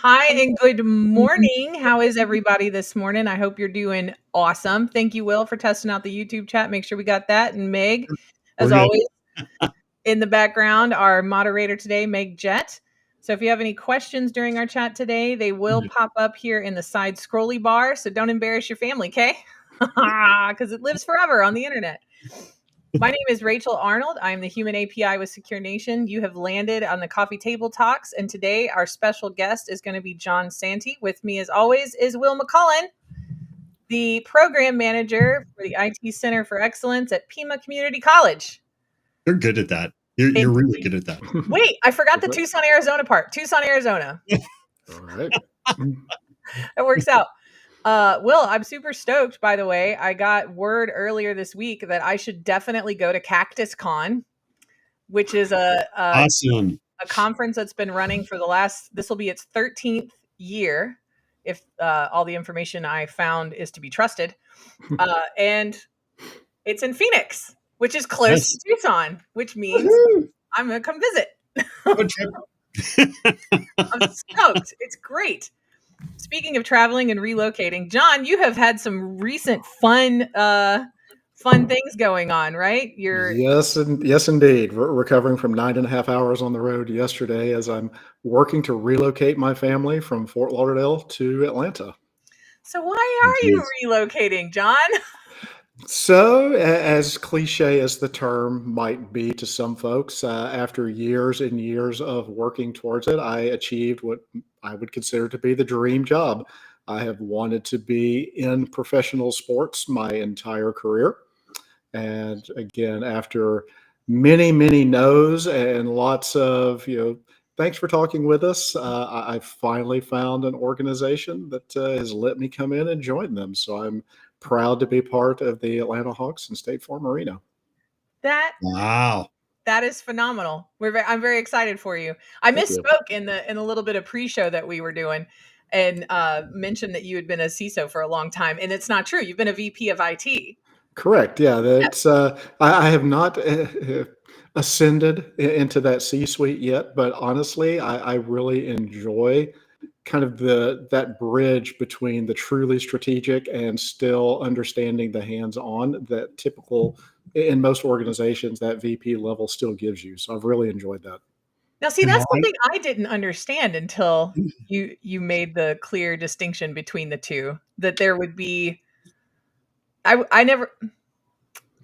Hi and good morning. How is everybody this morning? I hope you're doing awesome. Thank you, Will, for testing out the YouTube chat. Make sure we got that. And Meg, as We're good. always, in the background, our moderator today, Meg Jett. So if you have any questions during our chat today, they will pop up here in the side scrolly bar. So don't embarrass your family, okay? Because it lives forever on the internet. My name is Rachel Arnold. I'm the Human API with Secure Nation. You have landed on the Coffee Table Talks, and today our special guest is going to be Jon Santee. With me, as always, is Will McCullen, the program manager for the IT Center for Excellence at PIMA Community College. You're good at that. You're really good at that. Wait, I forgot the Tucson, Arizona part. Tucson, Arizona. All right. That works out. Will, I'm super stoked, by the way. I got word earlier this week that I should definitely go to Cactus Con, which is Awesome. a conference that's been running for this will be its 13th year, if all the information I found is to be trusted. And it's in Phoenix, which is close to Tucson, which means I'm going to come visit. I'm stoked. It's great. Speaking of traveling and relocating, Jon, you have had some recent fun things going on, right? Yes, indeed. We're recovering from 9.5 hours on the road yesterday as I'm working to relocate my family from Fort Lauderdale to Atlanta. So why are you relocating, Jon? So, as cliche as the term might be to some folks, after years and years of working towards it, I achieved what I would consider to be the dream job. I have wanted to be in professional sports my entire career. And again, after many, many no's and lots of, thanks for talking with us, I finally found an organization that has let me come in and join them. So I'm proud to be part of the Atlanta Hawks and State Farm Arena. Wow. That is phenomenal. I'm very excited for you. I misspoke in the little bit of pre-show that we were doing and mentioned that you had been a CISO for a long time. And it's not true. You've been a VP of IT. Correct. Yeah, that's. I have not ascended into that C-suite yet, but honestly, I really enjoy kind of that bridge between the truly strategic and still understanding the hands-on that typical in most organizations that VP level still gives you. So I've really enjoyed that. Now, see, that's something I didn't understand until you made the clear distinction between the two. That there would be. I never.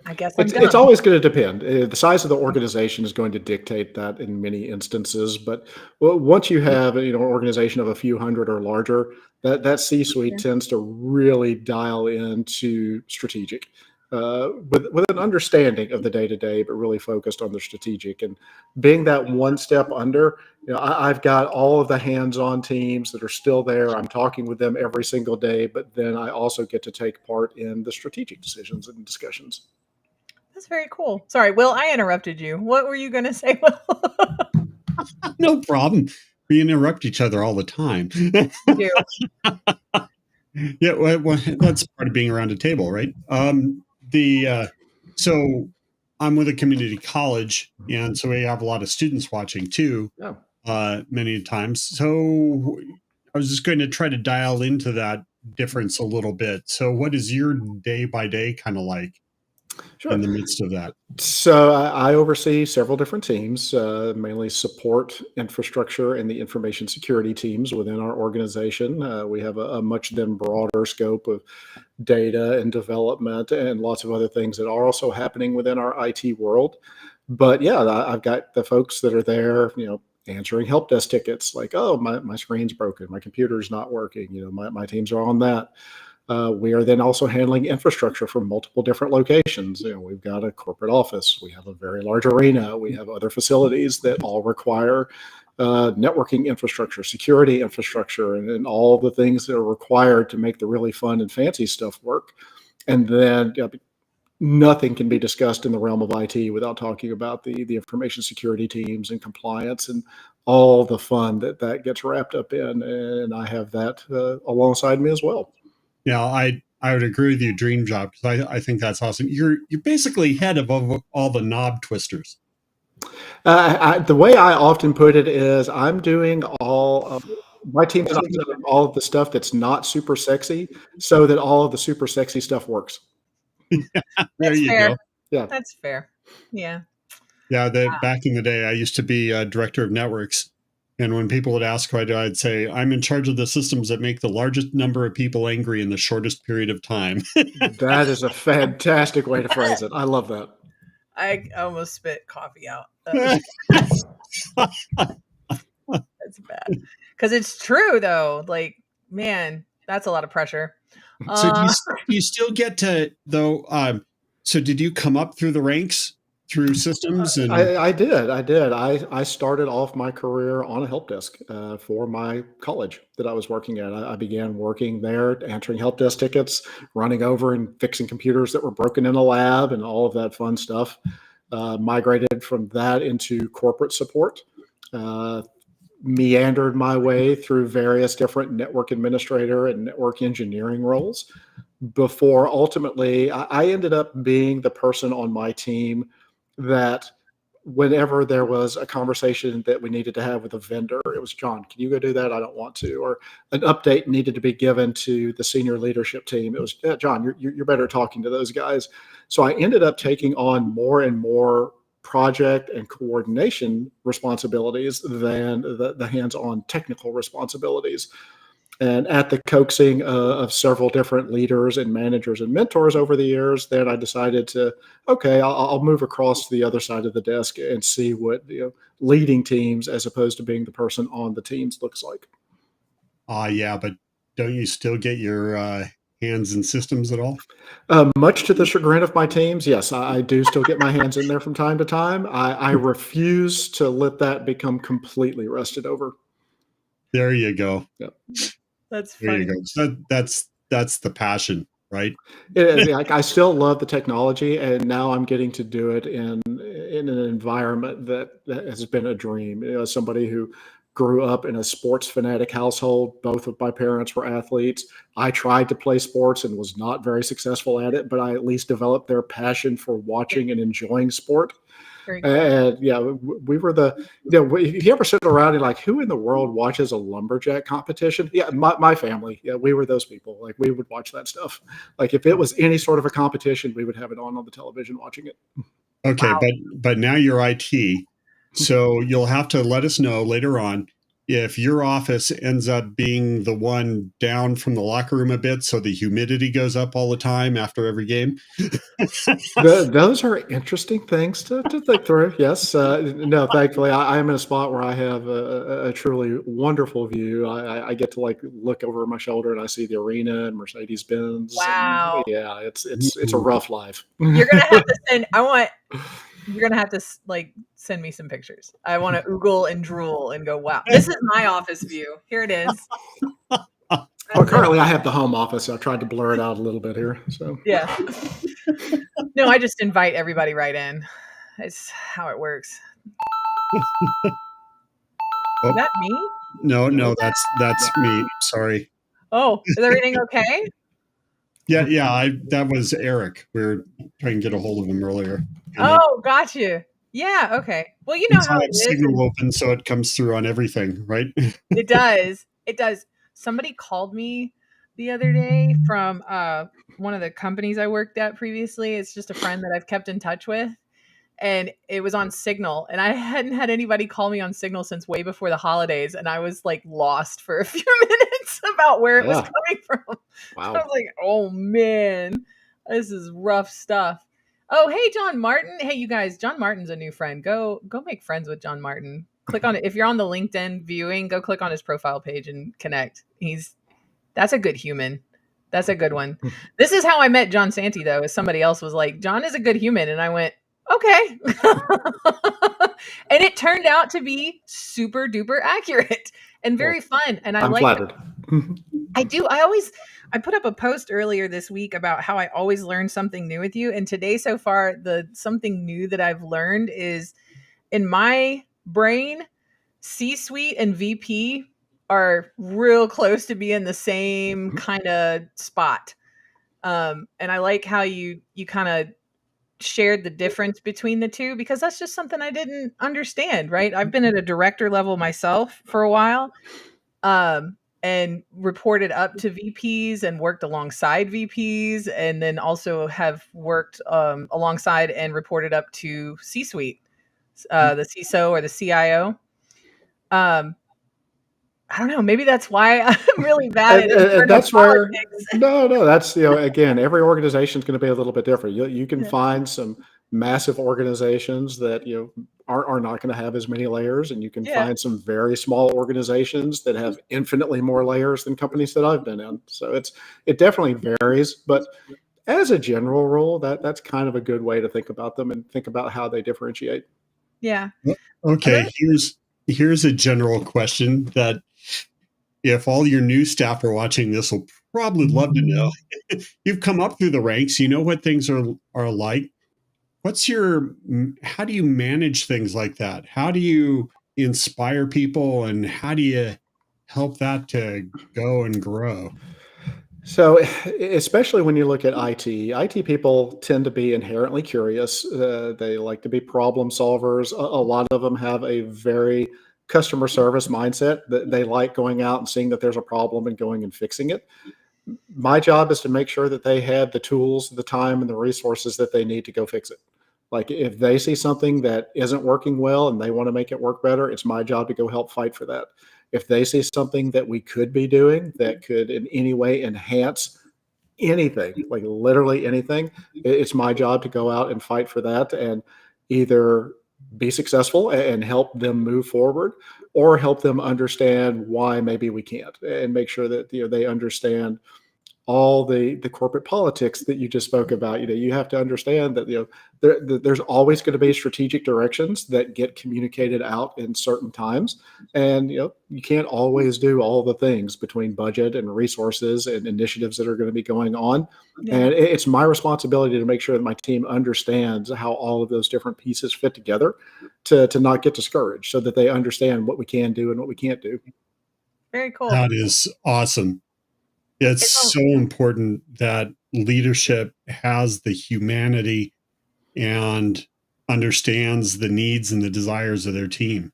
I guess it's always going to depend. The size of the organization is going to dictate that in many instances. But once you have an organization of a few hundred or larger, that C-suite tends to really dial into strategic with an understanding of the day-to-day, but really focused on the strategic. And being that one step under, I've got all of the hands-on teams that are still there. I'm talking with them every single day, but then I also get to take part in the strategic decisions and discussions. That's very cool. Sorry, Will, I interrupted you. What were you going to say, Will? No problem. We interrupt each other all the time. We do. Yeah, well, that's part of being around a table, right? So I'm with a community college, and so we have a lot of students watching too, many times. So I was just going to try to dial into that difference a little bit. So what is your day-by-day kind of like? Sure. In the midst of that? So I oversee several different teams, mainly support infrastructure and the information security teams within our organization. We have a much then broader scope of data and development and lots of other things that are also happening within our IT world. But yeah, I've got the folks that are there, answering help desk tickets like, oh, my screen's broken, my computer's not working. My teams are on that. We are then also handling infrastructure from multiple different locations. We've got a corporate office. We have a very large arena. We have other facilities that all require networking infrastructure, security infrastructure, and all the things that are required to make the really fun and fancy stuff work. And then nothing can be discussed in the realm of IT without talking about the information security teams and compliance and all the fun that gets wrapped up in. And I have that alongside me as well. Yeah, I would agree with you, dream job, because I think that's awesome. You're basically head of all the knob twisters. The way I often put it is I'm doing all of My team does all of the stuff that's not super sexy so that all of the super sexy stuff works. There you fair. go. Yeah. That's fair. Yeah. Yeah, back in the day, I used to be a director of networks. And when people would ask what I do, I'd say, I'm in charge of the systems that make the largest number of people angry in the shortest period of time. That is a fantastic way to phrase it. I love that. I almost spit coffee out. That's bad. Because it's true, though. Like, man, that's a lot of pressure. So do you still get to, though, so did you come up through the ranks through systems? And I did. I started off my career on a help desk for my college that I was working at. I began working there, answering help desk tickets, running over and fixing computers that were broken in a lab and all of that fun stuff. Migrated from that into corporate support. Meandered my way through various different network administrator and network engineering roles before ultimately I ended up being the person on my team that whenever there was a conversation that we needed to have with a vendor, it was, John, can you go do that? I don't want to. Or an update needed to be given to the senior leadership team. It was, yeah, John, you're better talking to those guys. So I ended up taking on more and more project and coordination responsibilities than the hands-on technical responsibilities. And at the coaxing of several different leaders and managers and mentors over the years, then I decided to, okay, I'll move across to the other side of the desk and see what leading teams as opposed to being the person on the teams looks like. Yeah, but don't you still get your hands in systems at all? Much to the chagrin of my teams, yes, I do still get my hands in there from time to time. I refuse to let that become completely rusted over. There you go. Yep. That's funny. There you go. So that's the passion, right? I still love the technology, and now I'm getting to do it in an environment that has been a dream. As somebody who grew up in a sports fanatic household, both of my parents were athletes. I tried to play sports and was not very successful at it, but I at least developed their passion for watching and enjoying sport. Cool. And yeah, we were if you ever sit around and like, who in the world watches a lumberjack competition? Yeah, my family. Yeah, we were those people. Like, we would watch that stuff. Like, if it was any sort of a competition, we would have it on the television watching it. Okay, wow. But now you're IT, so you'll have to let us know later on if your office ends up being the one down from the locker room a bit, so the humidity goes up all the time after every game. Those are interesting things to think through. Yes. No, thankfully, I am in a spot where I have a truly wonderful view. I get to look over my shoulder and I see the arena and Mercedes-Benz. Wow. And, yeah, it's a rough life. You're gonna have to send. You're going to have to send me some pictures. I want to oogle and drool and go, wow, this is my office view. Here it is. Well, currently I have the home office. So I tried to blur it out a little bit here. So yeah. No, I just invite everybody right in. It's how it works. Is that me? No, that's me. Sorry. Oh, is everything okay? Yeah. That was Eric. We were trying to get a hold of him earlier. Oh, got you. Yeah. Okay. Well, you know how it is. Signal open, so it comes through on everything, right? It does. It does. Somebody called me the other day from one of the companies I worked at previously. It's just a friend that I've kept in touch with. And it was on Signal. And I hadn't had anybody call me on Signal since way before the holidays. And I was lost for a few minutes about where it was coming from. Wow. So I was like, oh, man, this is rough stuff. Oh, hey, John Martin. Hey, you guys, John Martin's a new friend. Go make friends with John Martin. Click on it. If you're on the LinkedIn viewing, go click on his profile page and connect. That's a good human. That's a good one. This is how I met Jon Santee, though, is somebody else was like, John is a good human. And I went, okay. And it turned out to be super duper accurate and very fun. And I'm flattered. I do. I put up a post earlier this week about how I always learn something new with you. And today so far, the something new that I've learned is in my brain, C-suite and VP are real close to being the same kind of spot. And I like how you kind of shared the difference between the two, because that's just something I didn't understand, right? I've been at a director level myself for a while. and reported up to VPs and worked alongside VPs, and then also have worked alongside and reported up to C-suite, the CISO or the CIO. I don't know. Maybe that's why I'm really bad at internal and that's politics. No, that's, again, every organization is going to be a little bit different. You can find some massive organizations that, are not going to have as many layers, and you can find some very small organizations that have infinitely more layers than companies that I've been in. So it definitely varies, but as a general rule, that's kind of a good way to think about them and think about how they differentiate. Yeah. Okay, here's a general question that if all your new staff are watching this, will probably love to know. You've come up through the ranks, you know what things are like. How do you manage things like that? How do you inspire people, and how do you help that to go and grow? So, especially when you look at IT people tend to be inherently curious. They like to be problem solvers. A lot of them have a very customer service mindset. That they like going out and seeing that there's a problem and going and fixing it. My job is to make sure that they have the tools, the time, and the resources that they need to go fix it. Like, if they see something that isn't working well and they want to make it work better, it's my job to go help fight for that. If they see something that we could be doing that could in any way enhance anything, like literally anything, it's my job to go out and fight for that and either be successful and help them move forward, or help them understand why maybe we can't, and make sure that they understand all the corporate politics that you just spoke about. You have to understand that there's always going to be strategic directions that get communicated out in certain times, and you can't always do all the things between budget and resources and initiatives that are going to be going on. And it's my responsibility to make sure that my team understands how all of those different pieces fit together to not get discouraged, so that they understand what we can do and what we can't do. Very cool. That is awesome. It's so important that leadership has the humanity and understands the needs and the desires of their team.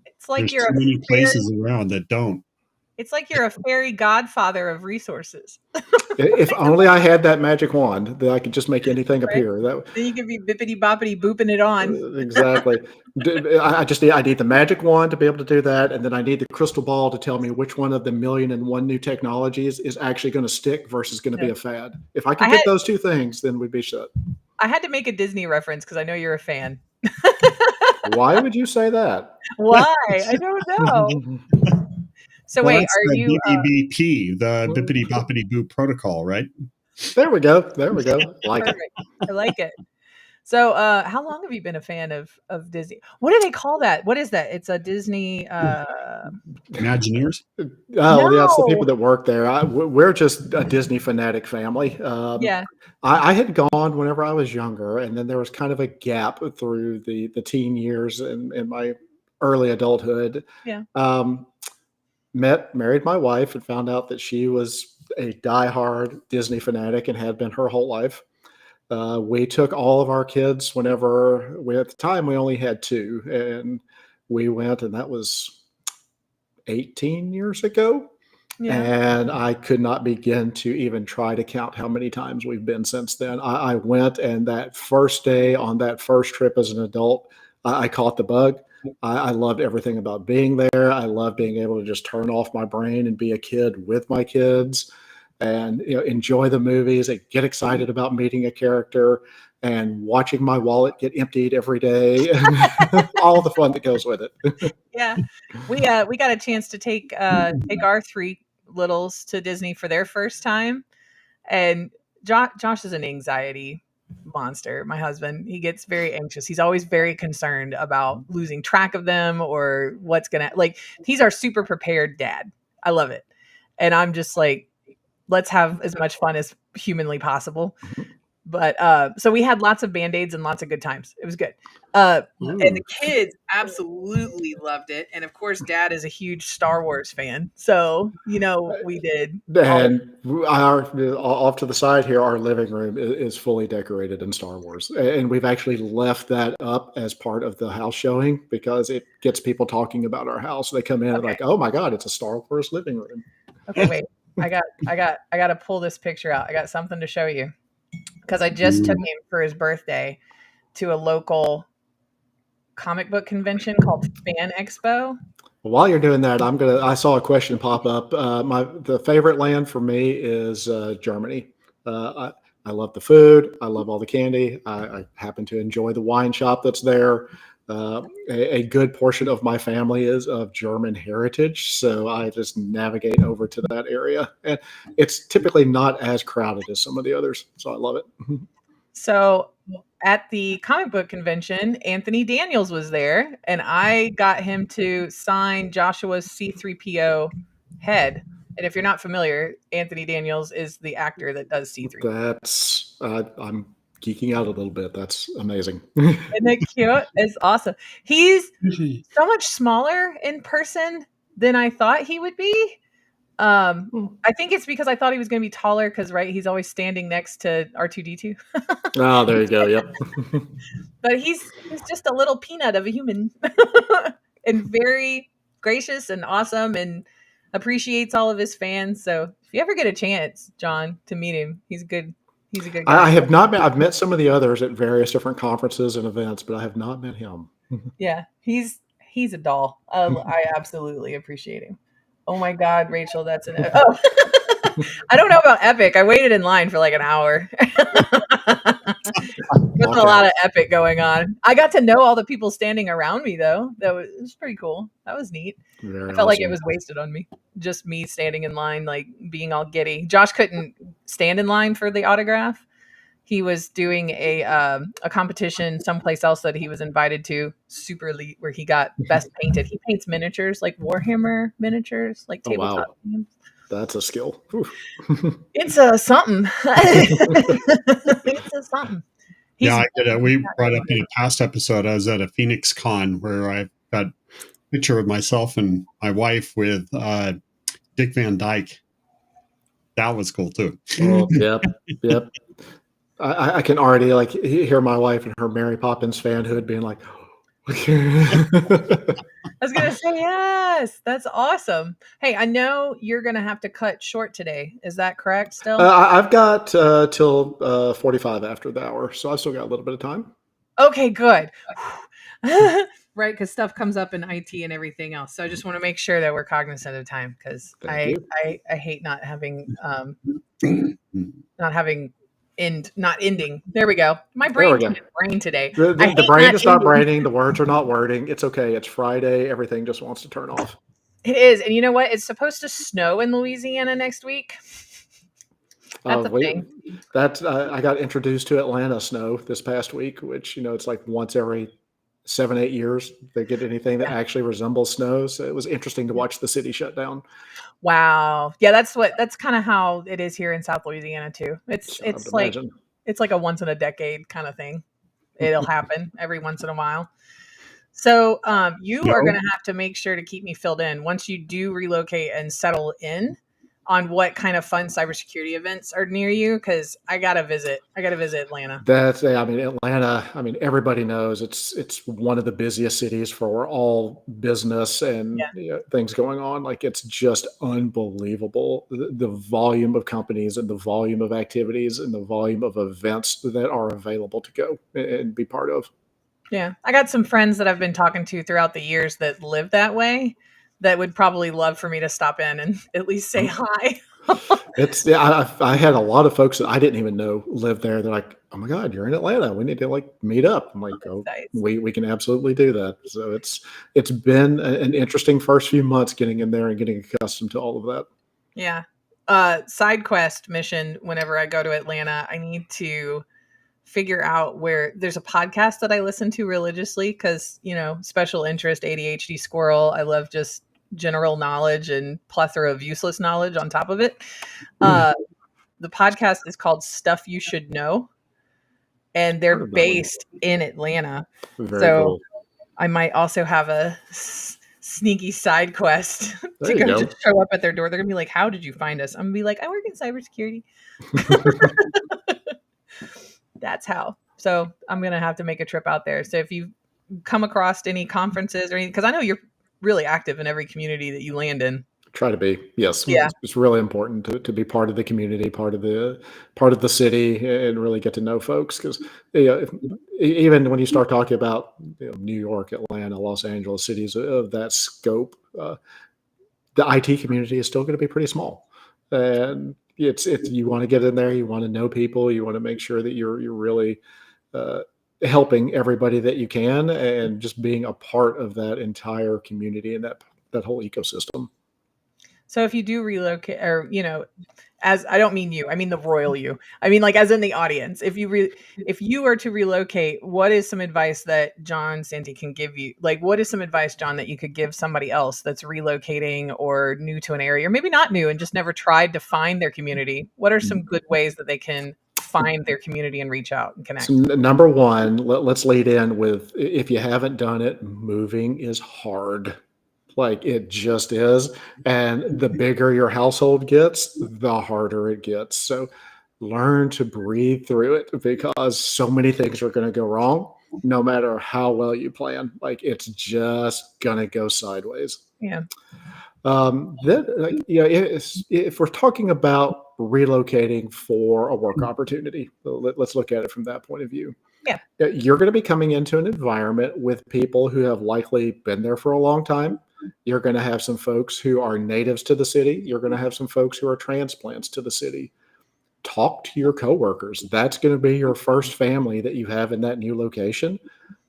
It's like There's so many places around that don't. It's like you're a fairy godfather of resources. If only I had that magic wand that I could just make anything appear. Then you could be bippity boppity booping it on. Exactly. I need the magic wand to be able to do that, and then I need the crystal ball to tell me which one of the 1,000,001 new technologies is actually going to stick versus going to be a fad. If I could get those two things, then we'd be shut. I had to make a Disney reference because I know you're a fan. Why would you say that? Why? I don't know. So wait, are you BBP, the Bippity Boppity Boo protocol, right? There we go. Like it. I like it. So how long have you been a fan of Disney? What do they call that? What is that? It's a Disney Imagineers? Oh, no. Yeah, it's the people that work there. We're just a Disney fanatic family. I had gone whenever I was younger, and then there was kind of a gap through the teen years and my early adulthood. Married my wife and found out that she was a diehard Disney fanatic and had been her whole life. We took all of our kids at the time we only had 2, and we went, and that was 18 years ago. And I could not begin to even try to count how many times we've been since then. I went, and that first day on that first trip as an adult, I caught the bug. I loved everything about being there. I loved being able to just turn off my brain and be a kid with my kids, and enjoy the movies and get excited about meeting a character and watching my wallet get emptied every day, and all the fun that goes with it. We got a chance to take our 3 littles to Disney for their first time, and Josh is an anxiety monster. My husband, he gets very anxious. He's always very concerned about losing track of them or what's gonna, like, he's our super prepared dad. I love it. And I'm just like, let's have as much fun as humanly possible. But so we had lots of Band-Aids and lots of good times. It was good. And the kids absolutely loved it. And of course, Dad is a huge Star Wars fan. So, we did. And off to the side here, our living room is fully decorated in Star Wars. And we've actually left that up as part of the house showing because it gets people talking about our house. They come in like, oh my God, it's a Star Wars living room. Okay, wait. I got to pull this picture out. I got something to show you. Because I just took him for his birthday to a local comic book convention called Fan Expo. While you're doing that, I saw a question pop up. The favorite land for me is Germany. I love the food. I love all the candy. I happen to enjoy the wine shop that's there. A good portion of my family is of German heritage, so I just navigate over to that area. And it's typically not as crowded as some of the others, so I love it. So at the comic book convention, Anthony Daniels was there, and I got him to sign Joshua's C-3PO head. And if you're not familiar, Anthony Daniels is the actor that does C-3PO. I'm geeking out a little bit. That's amazing. Isn't it cute? It's awesome. He's so much smaller in person than I thought he would be. I think it's because I thought he was going to be taller because, right, he's always standing next to R2-D2. Oh, there you go. Yep. But he's just a little peanut of a human and very gracious and awesome and appreciates all of his fans. So if you ever get a chance, John, to meet him, he's a good guy. I have not met. I've met some of the others at various different conferences and events, but I have not met him. Yeah, he's a doll. I absolutely appreciate him. Oh my God, Rachel, that's I don't know about Epic. I waited in line for like an hour. There's a lot of Epic going on. I got to know all the people standing around me though. It was pretty cool. That was neat. I felt like it was wasted on me. Just me standing in line, like being all giddy. Josh couldn't stand in line for the autograph. He was doing a competition someplace else that he was invited to, super elite, where he got best painted. He paints miniatures, like Warhammer miniatures, like tabletop games. That's a skill. It's a something. It's a something. I did it. We brought up in a past episode, I was at a Phoenix Con where I got a picture of myself and my wife with Dick Van Dyke. That was cool too. Oh, yep. I can already hear my wife and her Mary Poppins fanhood being like, I was going to say, yes, that's awesome. Hey, I know you're going to have to cut short today. Is that correct still? I've got till 45 after the hour, so I've still got a little bit of time. Okay, good. Right, because stuff comes up in IT and everything else. So I just want to make sure that we're cognizant of time because I hate not having not ending. There we go. My brain today. The brain is not braining. The words are not wording. It's okay. It's Friday. Everything just wants to turn off. It is. And you know what? It's supposed to snow in Louisiana next week. That's a thing. I got introduced to Atlanta snow this past week, which, it's like once every 7-8 years they get anything that actually resembles snow. So it was interesting to watch the city shut down. Wow. Yeah, that's kind of how it is here in South Louisiana too. It's like a once in a decade kind of thing. It'll happen every once in a while. So you are going to have to make sure to keep me filled in once you do relocate and settle in on what kind of fun cybersecurity events are near you, because I gotta visit Atlanta. Atlanta. Everybody knows it's one of the busiest cities for all business and things going on. Like, it's just unbelievable the volume of companies and the volume of activities and the volume of events that are available to go and be part of. Yeah, I got some friends that I've been talking to throughout the years that live that way, that would probably love for me to stop in and at least say hi. I had a lot of folks that I didn't even know live there. They're like, "Oh my God, you're in Atlanta. We need to meet up." I'm like, "Oh, nice. We can absolutely do that." So it's been an interesting first few months getting in there and getting accustomed to all of that. Yeah. Side quest mission. Whenever I go to Atlanta, I need to figure out where there's a podcast that I listen to religiously because, special interest, ADHD squirrel. I love just general knowledge and plethora of useless knowledge on top of it. The podcast is called Stuff You Should Know. and they're based in Atlanta. Very cool. I might also have a sneaky side quest to go just show up at their door. They're gonna be like, "How did you find us?" I'm gonna be like, "I work in cybersecurity." That's how. So I'm gonna have to make a trip out there. So if you come across any conferences or anything, because I know you're really active in every community that you land in. Try to be. Yes. Yeah. It's really important to be part of the community, part of the city, and really get to know folks. Because even when you start talking about New York, Atlanta, Los Angeles, cities of that scope, the IT community is still going to be pretty small. And it's you want to get in there, you want to know people, you want to make sure that you're really helping everybody that you can, and just being a part of that entire community and that whole ecosystem. So if you do relocate, or as I don't mean you, I mean the royal you. I mean like as in the audience. If you are to relocate, what is some advice that Jon Santee can give you? Like, what is some advice, Jon, that you could give somebody else that's relocating or new to an area, or maybe not new and just never tried to find their community? What are some good ways that they can find their community and reach out and connect? So number one, let's lead in with, if you haven't done it, moving is hard. Like it just is. And the bigger your household gets, the harder it gets. So learn to breathe through it, because so many things are going to go wrong no matter how well you plan. Like it's just going to go sideways. Yeah. If we're talking about relocating for a work opportunity, let's look at it from that point of view. Yeah. You're going to be coming into an environment with people who have likely been there for a long time. You're going to have some folks who are natives to the city. You're going to have some folks who are transplants to the city. Talk to your coworkers. That's going to be your first family that you have in that new location.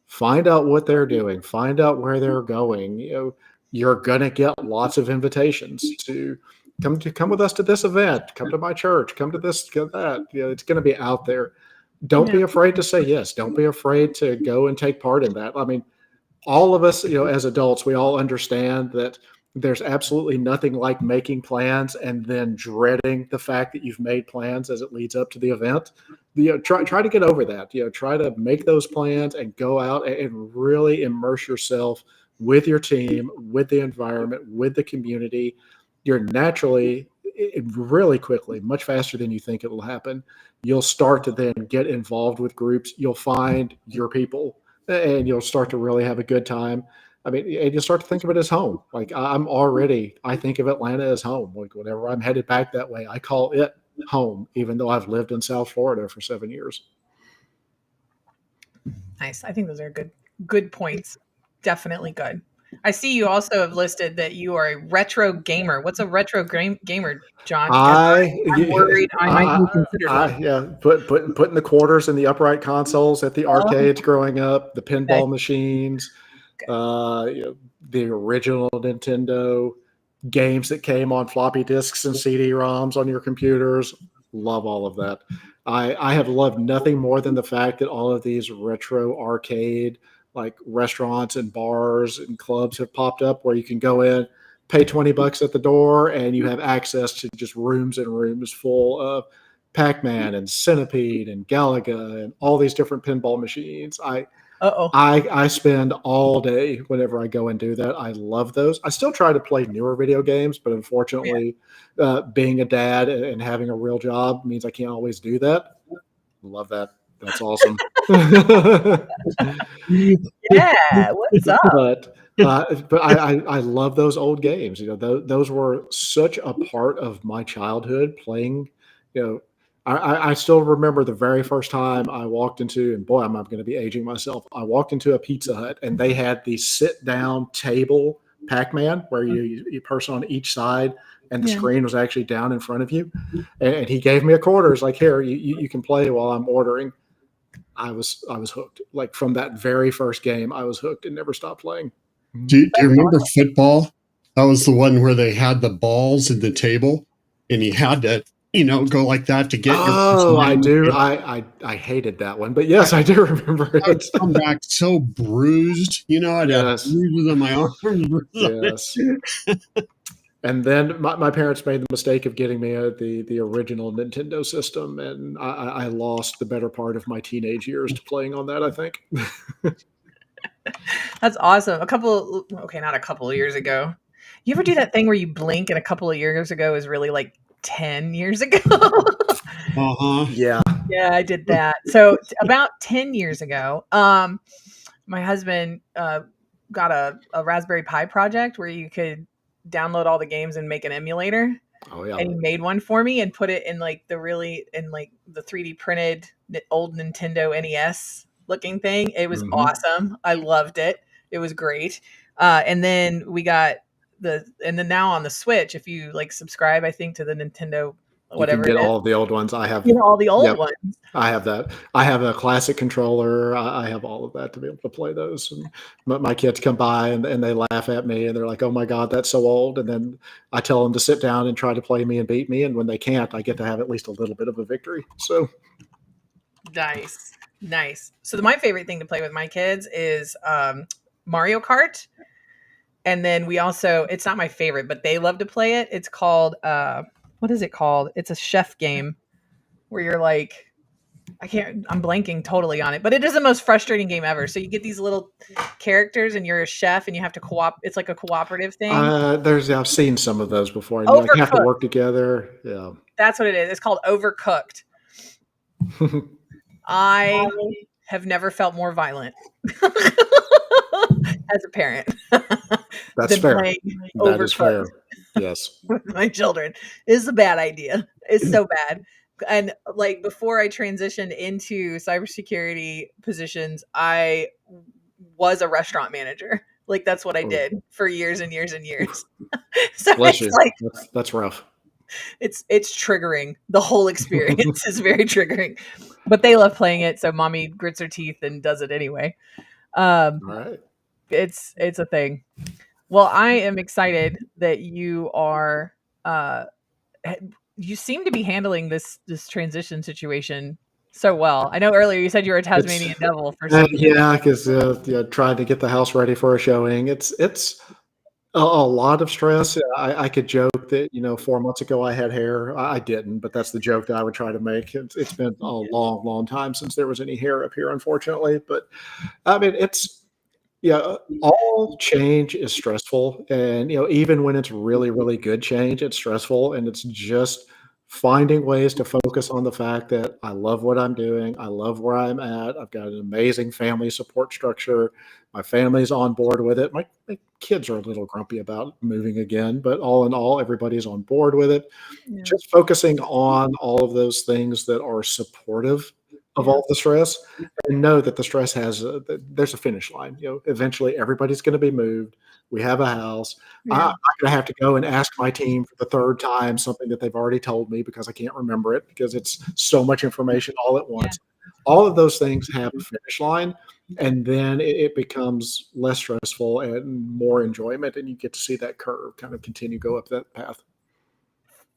Find out what they're doing. Find out where they're going. You're going to get lots of invitations to come with us to this event. Come to my church. Come to this, to that. It's going to be out there. Don't be afraid to say yes. Don't be afraid to go and take part in that. I mean, all of us, as adults, we all understand that there's absolutely nothing like making plans and then dreading the fact that you've made plans as it leads up to the event. Try to get over that. Try to make those plans and go out and really immerse yourself with your team, with the environment, with the community. You're naturally, really quickly, much faster than you think it will happen, you'll start to then get involved with groups. You'll find your people, and you'll start to really have a good time. I mean, and you'll start to think of it as home. Like I think of Atlanta as home. Like whenever I'm headed back that way, I call it home, even though I've lived in South Florida for 7 years. Nice. I think those are good points. Definitely good. I see you also have listed that you are a retro gamer. What's a retro gamer, Jon? I'm worried I might be considered one. Putting the quarters in the upright consoles at the arcades growing up, the pinball machines, the original Nintendo games that came on floppy disks and CD-ROMs on your computers. Love all of that. I have loved nothing more than the fact that all of these retro arcade like restaurants and bars and clubs have popped up where you can go in, pay $20 at the door, and you have access to just rooms and rooms full of Pac-Man and Centipede and Galaga and all these different pinball machines. I spend all day whenever I go and do that. I love those. I still try to play newer video games, but unfortunately, being a dad and having a real job means I can't always do that. Love that. That's awesome. Yeah, what's up? But I love those old games. Those were such a part of my childhood playing. I still remember the very first time I walked into, and boy, I'm going to be aging myself. I walked into a Pizza Hut and they had the sit-down table Pac-Man where you person on each side and the screen was actually down in front of you. And he gave me a quarter. It's like, here, you can play while I'm ordering. I was hooked. Like from that very first game, I was hooked and never stopped playing. Do you remember football? That was the one where they had the balls in the table and you had to, go like that to get your. Oh, I do. I hated that one, but yes, I do remember it. I'd come back so bruised, I'd have bruises on my arms. Yes. And then my parents made the mistake of getting me the original Nintendo system, and I lost the better part of my teenage years to playing on that, I think. That's awesome. Not a couple of years ago. You ever do that thing where you blink and a couple of years ago is really like 10 years ago? Yeah. Yeah, I did that. So about 10 years ago, my husband got a Raspberry Pi project where you could download all the games and make an emulator. Oh yeah. And he made one for me and put it in like the 3D printed old Nintendo NES looking thing. It was awesome. I loved it. It was great. And then we got and then now on the Switch, if you like subscribe, I think to the Nintendo, whatever, you can get all of the old ones. I have all the old ones. I have that. I have a classic controller. I have all of that to be able to play those. And my kids come by and they laugh at me and they're like, "Oh my God, that's so old." And then I tell them to sit down and try to play me and beat me. And when they can't, I get to have at least a little bit of a victory. So nice. So my favorite thing to play with my kids is Mario Kart. And then we also, it's not my favorite, but they love to play it. It's called, what is it called? It's a chef game where you're like, I'm blanking totally on it, but it is the most frustrating game ever. So you get these little characters and you're a chef and you have to it's like a cooperative thing. I've seen some of those before. And you have to work together. Yeah. That's what it is. It's called Overcooked. I have never felt more violent as a parent. That's fair. That is fair. Yes. With my children. It's a bad idea. It's so bad. And like before I transitioned into cybersecurity positions, I was a restaurant manager. Like that's what I did for years and years and years. So bless you. Like, that's rough. It's triggering. The whole experience is very triggering. But they love playing it, so mommy grits her teeth and does it anyway. All right. It's a thing. Well, I am excited that you are you seem to be handling this transition situation so well. I know earlier you said you were a Tasmanian devil for some because trying to get the house ready for a showing. It's a lot of stress. I could joke that 4 months ago I had hair. I didn't, but that's the joke that I would try to make. It's been a long time since there was any hair up here, unfortunately. But I mean, all change is stressful, and even when it's really, really good change, it's stressful, and it's just finding ways to focus on the fact that I love what I'm doing. I love where I'm at. I've got an amazing family support structure. My family's on board with it. My kids are a little grumpy about moving again, but all in all, everybody's on board with it. Yeah. Just focusing on all of those things that are supportive of all the stress, and know that the stress there's a finish line. Eventually everybody's going to be moved. We have a house. Yeah. I'm going to have to go and ask my team for the third time something that they've already told me because I can't remember it because it's so much information all at once. Yeah. All of those things have a finish line, and then it becomes less stressful and more enjoyment, and you get to see that curve kind of continue go up that path.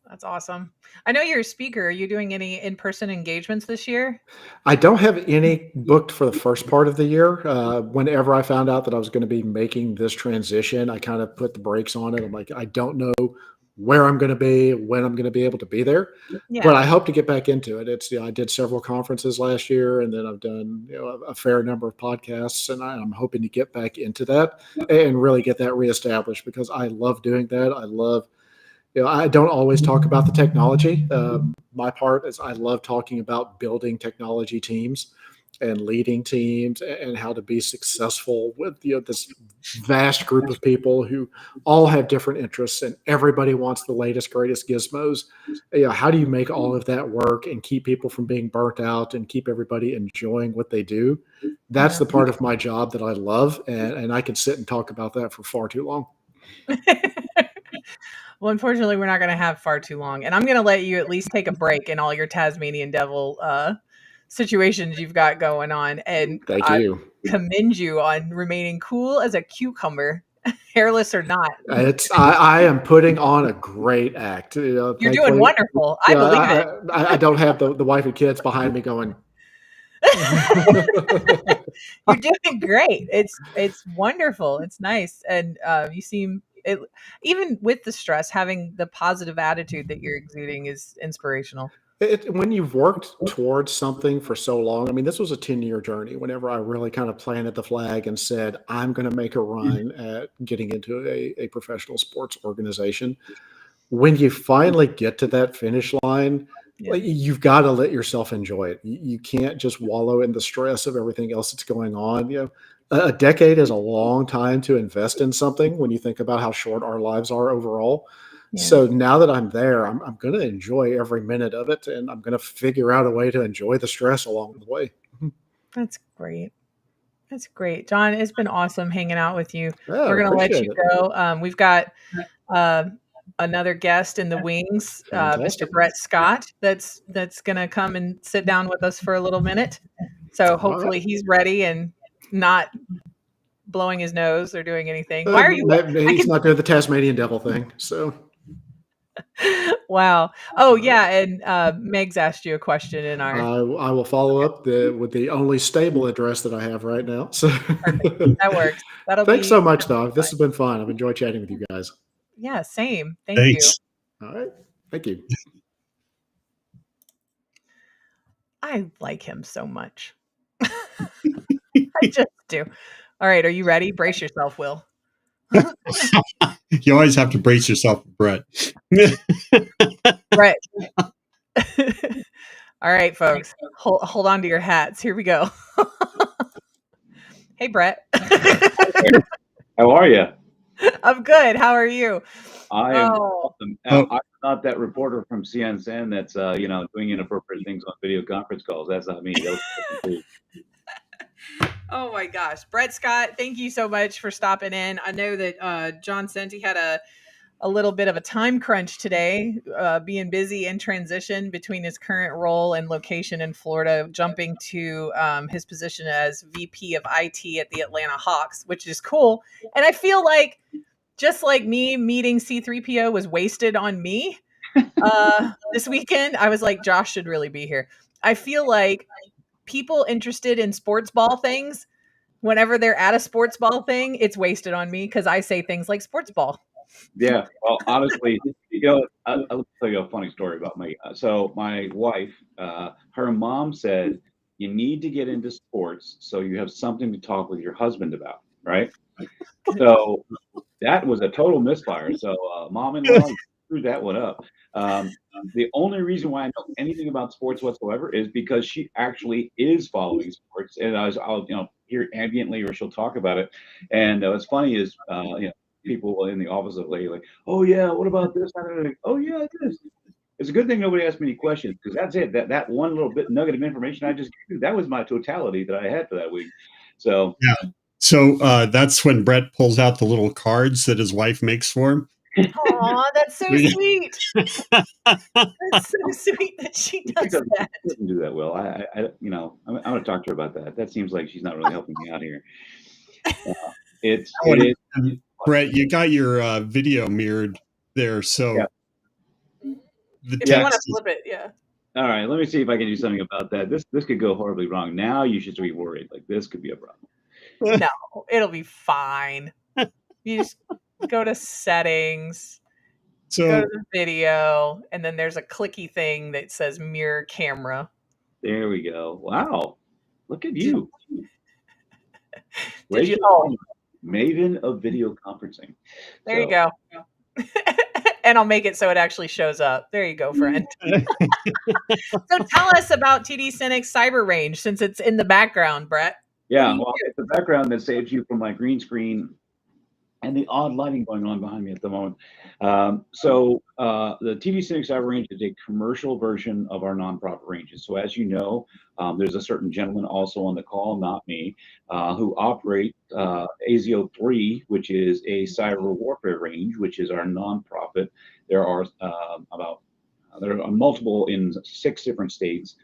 That's awesome. I know you're a speaker. Are you doing any in-person engagements this year? I don't have any booked for the first part of the year. Whenever I found out that I was going to be making this transition, I kind of put the brakes on it. I'm like, I don't know where I'm going to be, when I'm going to be able to be there, but I hope to get back into it. I did several conferences last year, and then I've done a fair number of podcasts, and I'm hoping to get back into that and really get that reestablished because I love doing that. I love I don't always talk about the technology. My part is I love talking about building technology teams and leading teams and how to be successful with this vast group of people who all have different interests and everybody wants the latest, greatest gizmos. How do you make all of that work and keep people from being burnt out and keep everybody enjoying what they do? That's the part of my job that I love, and I could sit and talk about that for far too long. Well, unfortunately, we're not going to have far too long. And I'm going to let you at least take a break in all your Tasmanian devil situations you've got going on. And I commend you on remaining cool as a cucumber, hairless or not. I am putting on a great act. You're doing wonderful. I believe it. I don't have the wife and kids behind me going. You're doing great. It's wonderful. It's nice. And you seem even with the stress, having the positive attitude that you're exuding is inspirational. When you've worked towards something for so long, I mean, this was a 10-year journey. Whenever I really kind of planted the flag and said, I'm going to make a run at getting into a professional sports organization, when you finally get to that finish line, like, you've got to let yourself enjoy it. You can't just wallow in the stress of everything else that's going on. A decade is a long time to invest in something when you think about how short our lives are overall. Yeah. So now that I'm there, I'm going to enjoy every minute of it, and I'm going to figure out a way to enjoy the stress along the way. That's great. That's great. Jon, it's been awesome hanging out with you. Yeah, We're going to let you appreciate it. go. We've got another guest in the wings, Mr. Fantastic. Brett Scott, that's going to come and sit down with us for a little minute. So hopefully he's ready and not blowing his nose or doing anything. Why are you? He's not doing the Tasmanian devil thing. So. Wow. Oh yeah, and Meg's asked you a question in our. I will follow up with the only stable address that I have right now. So that works. Thanks so much, Doc. This has been fun. I've enjoyed chatting with you guys. Yeah, same. Thanks. You. All right. Thank you. I like him so much. I just do. All right, are you ready? Brace yourself, Will. You always have to brace yourself, Brett. Brett. All right, folks. Hold on to your hats. Here we go. Hey, Brett. How are you? I'm good. How are you? I am awesome. I'm not that reporter from CNN that's doing inappropriate things on video conference calls. That's not me. Oh my gosh. Brett Scott, thank you so much for stopping in. I know that Jon Santee had a little bit of a time crunch today, being busy in transition between his current role and location in Florida, jumping to his position as VP of IT at the Atlanta Hawks, which is cool. And I feel like, just like me, meeting C3PO was wasted on me this weekend. I was like, Josh should really be here. I feel like people interested in sports ball things, whenever they're at a sports ball thing, it's wasted on me because I say things like sports ball. Yeah, well, honestly, I'll tell you a funny story about me. So my wife, her mom said, you need to get into sports so you have something to talk with your husband about, right? So that was a total misfire. So mom-in-law screwed that one up. The only reason why I know anything about sports whatsoever is because she actually is following sports, and I'll hear ambiently, or she'll talk about it. And what's funny is people in the office of lady like, oh yeah, what about this? Oh yeah, this. It's a good thing nobody asked me any questions, because that's it. That one little bit nugget of information I just gave you, that was my totality that I had for that week. So yeah. So that's when Brett pulls out the little cards that his wife makes for him. Aw, that's so sweet. That's so sweet that she does that. She doesn't do that well. I'm going to talk to her about that. That seems like she's not really helping me out here. Brett, you got your video mirrored there, so yeah. If you want to flip it, yeah. All right, let me see if I can do something about that. This could go horribly wrong. Now you should be worried. Like, this could be a problem. No, it'll be fine. You just go to settings, go to the video, and then there's a clicky thing that says mirror camera. There we go. Wow. Look at you. Did you? Maven of video conferencing. There you go. And I'll make it so it actually shows up. There you go, friend. So tell us about TD SYNNEX Cyber Range, since it's in the background, Brett. Yeah, well, it's the background that saves you from my green screen and the odd lighting going on behind me at the moment. So the TD SYNNEX Cyber Range is a commercial version of our nonprofit ranges. So as you know, there's a certain gentleman also on the call, not me, who operate ASIO3, which is a cyber warfare range, which is our nonprofit. There are multiple in 6 different states,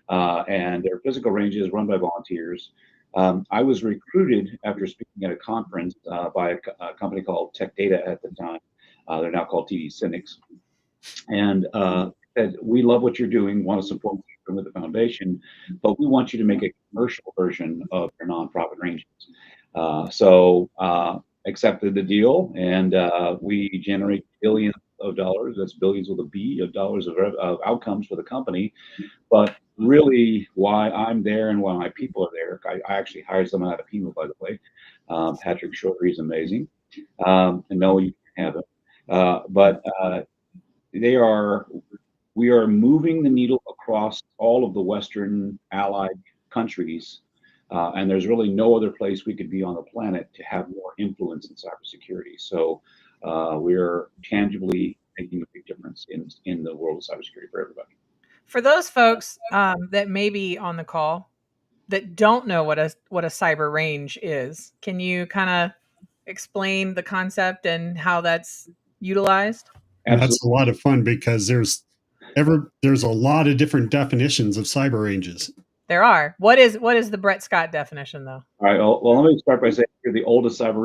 and they're physical ranges run by volunteers. I was recruited after speaking at a conference by a company called Tech Data at the time. They're now called TD SYNNEX. And said, we love what you're doing, want to support you with the foundation, but we want you to make a commercial version of your nonprofit ranges. So accepted the deal, and we generate billions of dollars. That's billions with a B of dollars of outcomes for the company. But really, why I'm there and why my people are there, I actually hired someone out of PIMA, by the way. Patrick Short, he's amazing. And no, you can have him. But we are moving the needle across all of the Western allied countries. And there's really no other place we could be on the planet to have more influence in cybersecurity. So we're tangibly making a big difference in the world of cybersecurity for everybody. For those folks that may be on the call that don't know what a cyber range is, can you kind of explain the concept and how that's utilized? Absolutely. That's a lot of fun because there's a lot of different definitions of cyber ranges. There are. What is the Brett Scott definition, though? All right. Well, let me start by saying you're the oldest cyber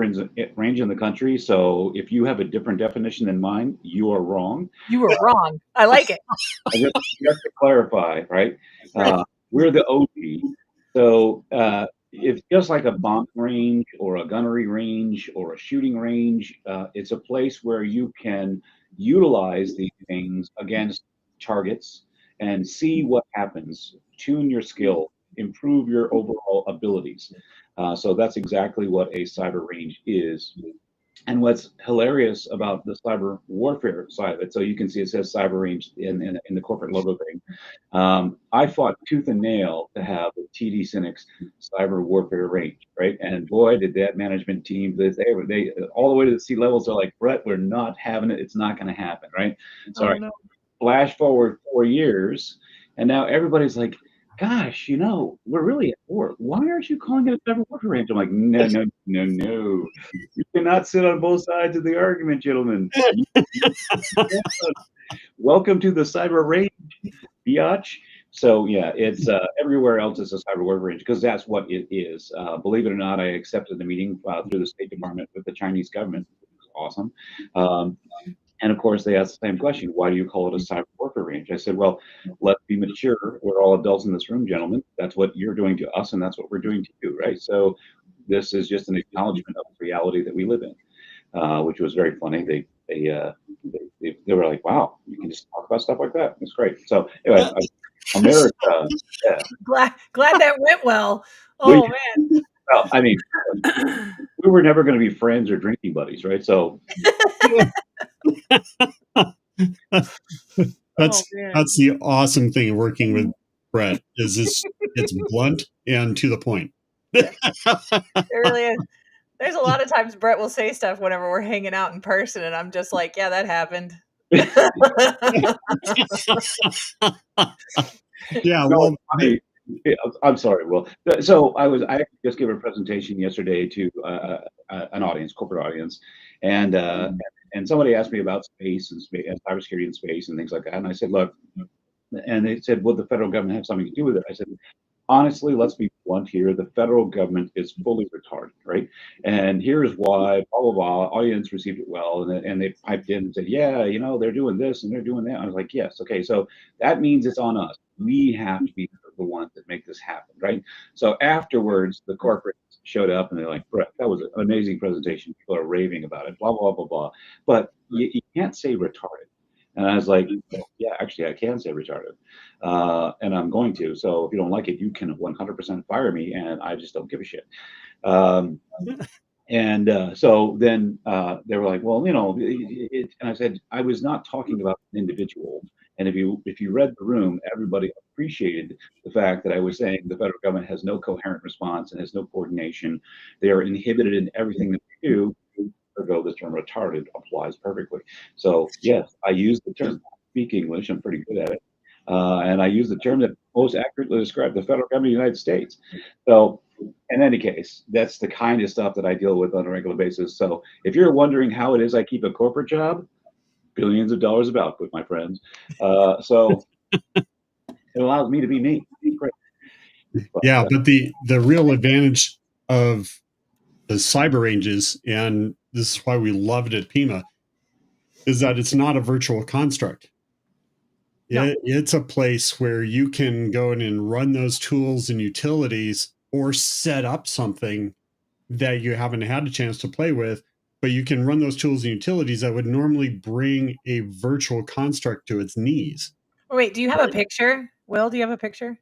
range in the country. So if you have a different definition than mine, you are wrong. You are wrong. I like it. Just to clarify, right? We're the OG. So it's just like a bomb range or a gunnery range or a shooting range. It's a place where you can utilize these things against targets and see what happens, tune your skill, improve your overall abilities. So that's exactly what a cyber range is. And what's hilarious about the cyber warfare side of it, so you can see it says cyber range in the corporate logo thing. I fought tooth and nail to have the TD SYNNEX cyber warfare range, right? And boy, did that management team, they all the way to the C levels are like, Brett, we're not having it. It's not going to happen, right? Sorry. No. Flash forward 4 years, and now everybody's like, gosh, we're really at war. Why aren't you calling it a cyber warfare range? I'm like, no. You cannot sit on both sides of the argument, gentlemen. Welcome to the cyber range, biatch. So yeah, it's everywhere else is a cyber warfare range because that's what it is. Believe it or not, I accepted the meeting through the State Department with the Chinese government. It was awesome. And of course, they asked the same question: why do you call it a cyber warfare range? I said, well, let's be mature. We're all adults in this room, gentlemen. That's what you're doing to us, and that's what we're doing to you, right? So this is just an acknowledgement of the reality that we live in, which was very funny. They were like, wow, you can just talk about stuff like that. It's great. So anyway, America. Yeah. Glad that went well. Oh man. Well, I mean, we were never going to be friends or drinking buddies, right? So. That's the awesome thing of working with Brett is it's blunt and to the point. It really is. There's a lot of times Brett will say stuff whenever we're hanging out in person, and I'm just like, yeah, that happened. Yeah, well, I'm sorry, Will. So I just gave a presentation yesterday to an audience, corporate audience, and somebody asked me about space and cybersecurity in space and things like that. And I said, look, and they said, would the federal government have something to do with it? I said, honestly, let's be blunt here. The federal government is fully retarded, right? And here's why, blah, blah, blah. Audience received it well. And they piped in and said, yeah, they're doing this and they're doing that. I was like, yes. Okay. So that means it's on us. We have to be the ones that make this happen, right? So afterwards, the corporates showed up and they're like, Brett, that was an amazing presentation. People are raving about it, blah, blah, blah, blah. But you can't say retarded. And I was like, yeah, actually, I can say retarded. And I'm going to. So if you don't like it, you can 100% fire me. And I just don't give a shit. So then they were like, well, and I said, I was not talking about an individual. And if you read the room, everybody appreciated the fact that I was saying the federal government has no coherent response and has no coordination. They are inhibited in everything that they do. Ago, the term retarded applies perfectly. So yes, I use the term. I speak English. I'm pretty good at it. And I use the term that most accurately describes the federal government of the United States. So in any case, that's the kind of stuff that I deal with on a regular basis. So if you're wondering how it is I keep a corporate job, billions of dollars of output, my friends. So it allows me to be me. Great. But the real advantage of the cyber ranges, and this is why we love it at PIMA, is that it's not a virtual construct. No. It's a place where you can go in and run those tools and utilities or set up something that you haven't had a chance to play with but you can run those tools and utilities that would normally bring a virtual construct to its knees. Oh, wait, do you have a picture? Will, do you have a picture?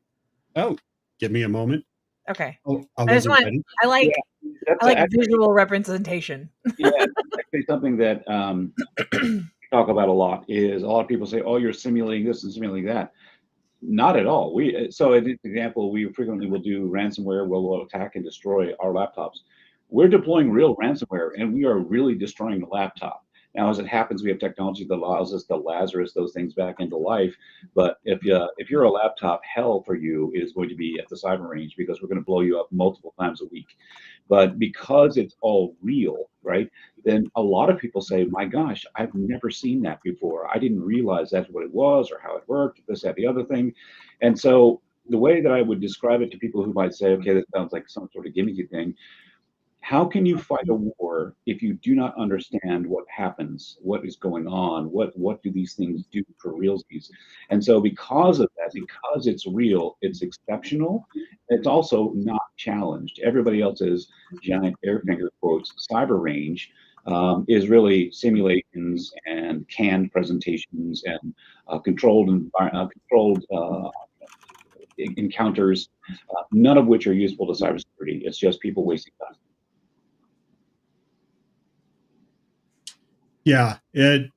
Oh, give me a moment. Okay. Oh, I just wasn't ready. I like actually, visual representation. Yeah, actually something that talk about a lot is a lot of people say, "Oh, you're simulating this and simulating that." Not at all. So as an example, we frequently will do ransomware. We'll attack and destroy our laptops. We're deploying real ransomware, and we are really destroying the laptop. Now, as it happens, we have technology that allows us to Lazarus those things back into life. But if you're a laptop, hell for you is going to be at the cyber range, because we're going to blow you up multiple times a week. But because it's all real, right, then a lot of people say, my gosh, I've never seen that before. I didn't realize that's what it was or how it worked, this, that, the other thing. And so the way that I would describe it to people who might say, okay, that sounds like some sort of gimmicky thing. How can you fight a war if you do not understand what happens, what is going on, what do these things do for realsies? And so because of that, because it's real, it's exceptional, it's also not challenged. Everybody else's giant air finger quotes cyber range is really simulations and canned presentations and controlled encounters, none of which are useful to cybersecurity. It's just people wasting time. Yeah, it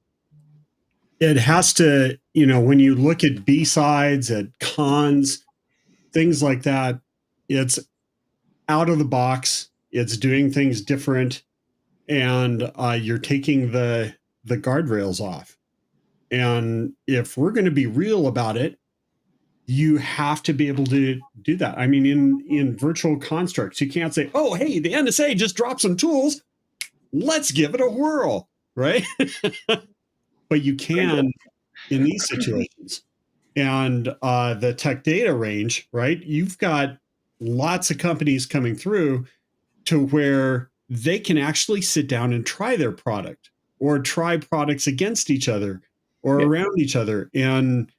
has to, when you look at B-sides, at cons, things like that, it's out of the box. It's doing things different, and you're taking the guardrails off. And if we're going to be real about it, you have to be able to do that. I mean, in virtual constructs, you can't say, "Oh, hey, the NSA just dropped some tools. Let's give it a whirl," right? But you can in these situations. And the tech data range, right? You've got lots of companies coming through to where they can actually sit down and try their product, or try products against each other or around each other, and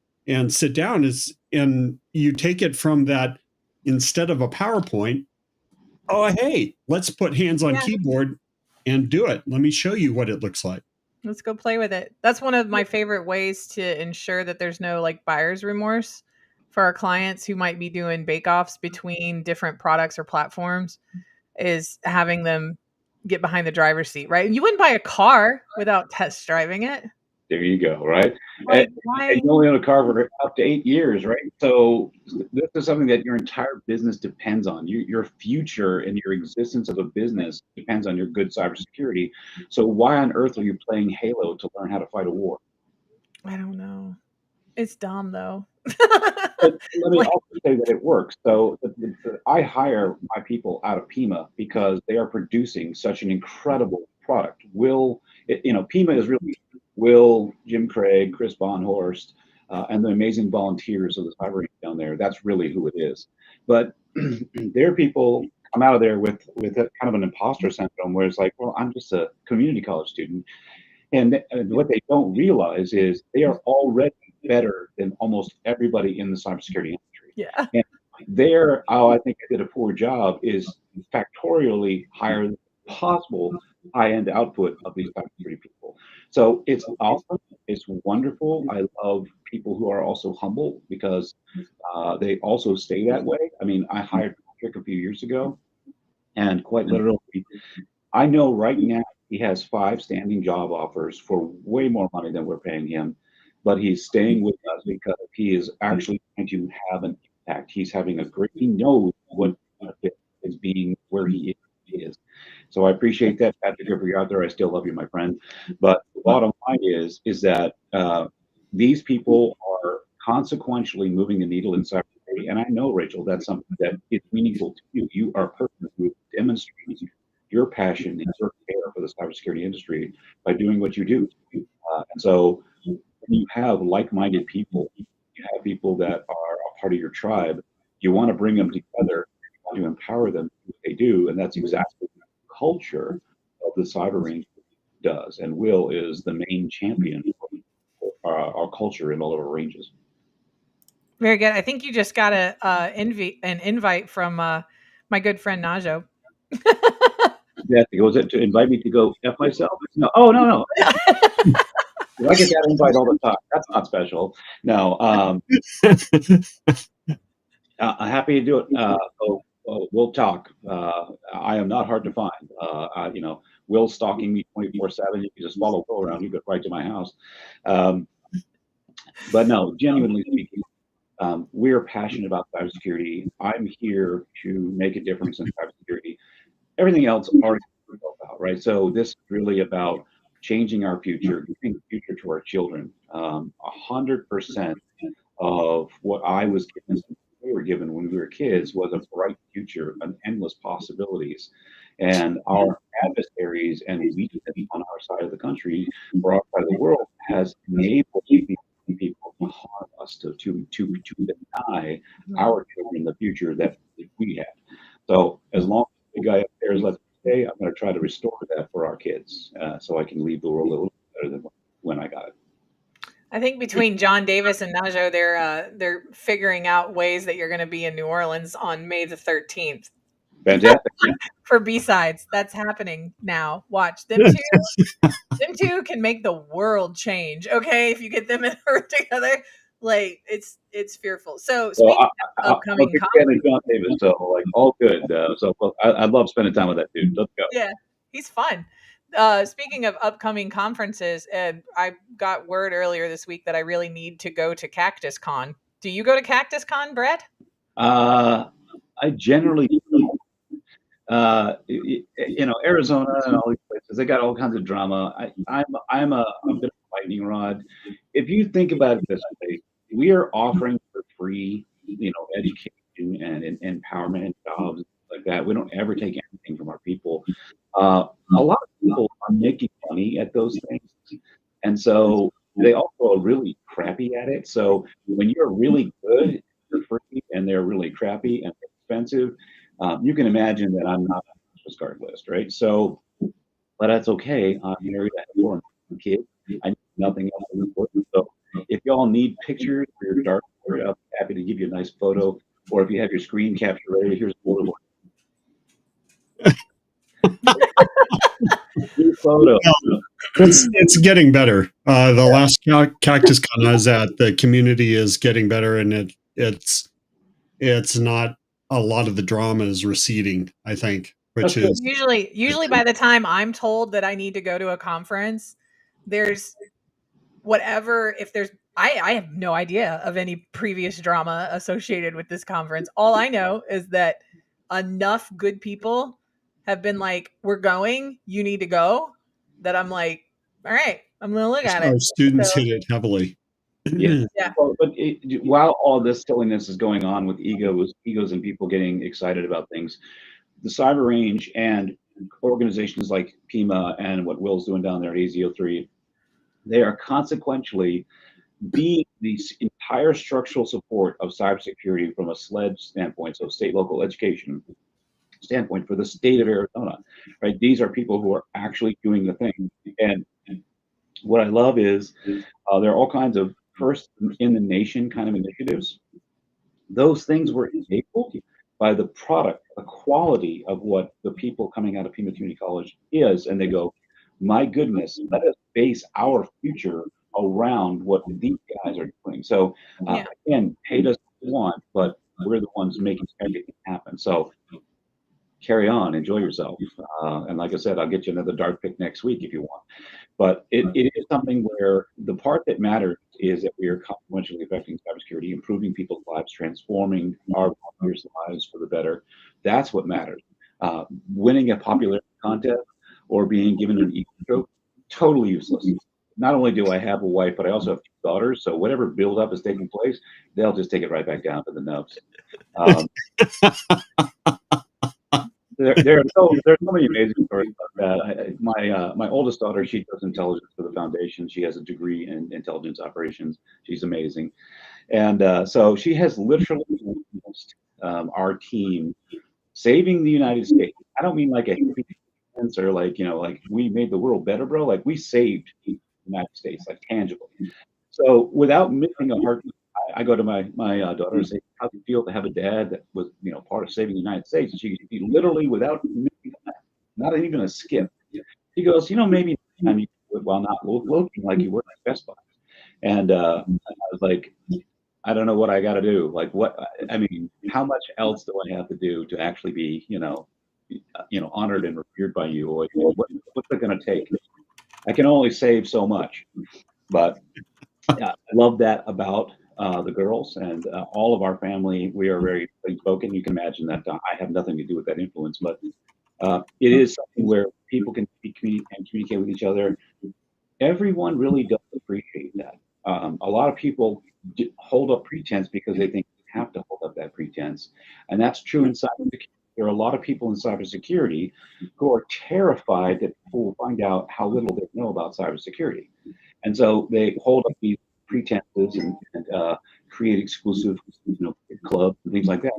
sit down and you take it from that, instead of a PowerPoint, oh, hey, let's put hands on keyboard and do it. Let me show you what it looks like. Let's go play with it. That's one of my favorite ways to ensure that there's no buyer's remorse for our clients who might be doing bake-offs between different products or platforms, is having them get behind the driver's seat, right? You wouldn't buy a car without test driving it. There you go, right? And you only own a car for up to 8 years, right? So this is something that your entire business depends on. Your future and your existence of a business depends on your good cybersecurity. So why on earth are you playing Halo to learn how to fight a war? I don't know. It's dumb, though. But let me also say that it works. So I hire my people out of PIMA because they are producing such an incredible product. PIMA is really Will, Jim Craig, Chris Bonhorst, and the amazing volunteers of the cyber range down there. That's really who it is. But their people come out of there with a kind of an imposter syndrome, where it's like, well, I'm just a community college student. And what they don't realize is they are already better than almost everybody in the cybersecurity industry. Yeah. And I think I did a poor job, is factorially higher than possible high-end output of these cybersecurity people. So it's awesome. It's wonderful. I love people who are also humble, because they also stay that way. I mean, I hired Patrick a few years ago, and quite literally, I know right now he has 5 standing job offers for way more money than we're paying him, but he's staying with us because he is actually trying to have an impact. He knows what benefit is being where he is. So I appreciate that, Patrick. If you're out there, I still love you, my friend. But the bottom line is that these people are consequentially moving the needle in cybersecurity. And I know, Rachel, that's something that is meaningful to you. You are a person who demonstrates your passion and your care for the cybersecurity industry by doing what you do. And so when you have like-minded people, you have people that are a part of your tribe, you want to bring them together, you want to empower them to do what they do, and that's exactly what the culture of the cyber range does. And Will is the main champion for our culture in all of our ranges. Very good. I think you just got an invite from my good friend Najo. fantastic. Was it to invite me to go F myself? No. Oh, no. I get that invite all the time. That's not special. No. Happy to do it. We'll talk. I am not hard to find. Will's stalking me 24/7. You can just follow Will around. You get right to my house. But no, genuinely speaking, we're passionate about cybersecurity. I'm here to make a difference in cybersecurity. Everything else already built out, right? So this is really about changing our future, giving the future to our children. 100% of what I was given, we were given when we were kids, was a bright future and endless possibilities. And our adversaries and weakness on our side of the country or our side of the world has enabled people to harm us, to deny our children the future that we had. So as long as the guy upstairs lets me stay, I'm going to try to restore that for our kids, so I can leave the world a little better than when I got it. I think between John Davis and Najo, they're figuring out ways that you're going to be in New Orleans on May the 13th. Fantastic. For B-sides. That's happening now. Watch. Them two can make the world change. Okay, if you get them in together, like it's fearful. So speaking of upcoming conferences, John Davis, so like all good. I love spending time with that dude. Let's go. Yeah, he's fun. Speaking of upcoming conferences, I got word earlier this week that I really need to go to Cactus Con. Do you go to Cactus Con, Brett? I generally don't. Arizona and all these places, they got all kinds of drama. I'm a bit of a lightning rod. If you think about it this way, we are offering for free, education and empowerment and jobs like that. We don't ever take anything from our people. A lot of people are making money at those things, and so they also are really crappy at it. So when you're really good, you're free, and they're really crappy and expensive. You can imagine that I'm not on the Christmas card list, right? So, but that's okay. I'm married, I have 4 kids. I need nothing else in the world. So, if y'all need pictures for your dark board, I'll be happy to give you a nice photo. Or if you have your screen capture ready, here's a photo. Photo. It's getting better. The last Cactus Con I was at, the community is getting better, and it's not a lot of the drama is receding, I think, which is usually by the time I'm told that I need to go to a conference, there's whatever. If there's, I have no idea of any previous drama associated with this conference. All I know is that enough good people have been like, we're going, you need to go, that I'm like, all right, I'm going to look at it. Our students hit it heavily. Yeah. Well, but while all this silliness is going on with egos and people getting excited about things, the Cyber Range and organizations like PIMA and what Will's doing down there at AZ03, they are consequentially being the entire structural support of cybersecurity from a SLED standpoint, so state local education standpoint for the state of Arizona, right? These are people who are actually doing the thing. And what I love is there are all kinds of first in the nation kind of initiatives. Those things were enabled by the product, the quality of what the people coming out of PIMA Community College is. And they go, my goodness, let us base our future around what these guys are doing. So again, hate us if you want, but we're the ones making everything happen. So carry on, enjoy yourself. And like I said, I'll get you another dart pick next week if you want. But it is something where the part that matters is that we are consequentially affecting cybersecurity, improving people's lives, transforming our volunteers' lives for the better. That's what matters. Winning a popularity contest or being given an ego stroke, totally useless. Not only do I have a wife, but I also have 2 daughters. So whatever buildup is taking place, they'll just take it right back down to the nubs. There's so many amazing stories about that. My oldest daughter, she does intelligence for the foundation. She has a degree in intelligence operations. She's amazing, and so she has literally influenced our team saving the United States. I don't mean like a sense or like like we made the world better, bro. Like we saved the United States, like tangibly. So without missing a heartbeat, I go to my daughter and say, how do you feel to have a dad that was, part of saving the United States? And she literally, without missing not even a skip. He goes, maybe next time you do it while not looking like you were at Best Buy. And I was like, I don't know what I got to do. Like, how much else do I have to do to actually be, honored and revered by you? Or what's it going to take? I can only save so much, but I love that about the girls and all of our family. We are very plain spoken. You can imagine that I have nothing to do with that influence, but it is something where people can communicate with each other. Everyone really does appreciate that. A lot of people hold up pretense because they think they have to hold up that pretense, and that's true in cybersecurity. There are a lot of people in cybersecurity who are terrified that people will find out how little they know about cybersecurity, and so they hold up these pretenses and create exclusive, clubs and things like that,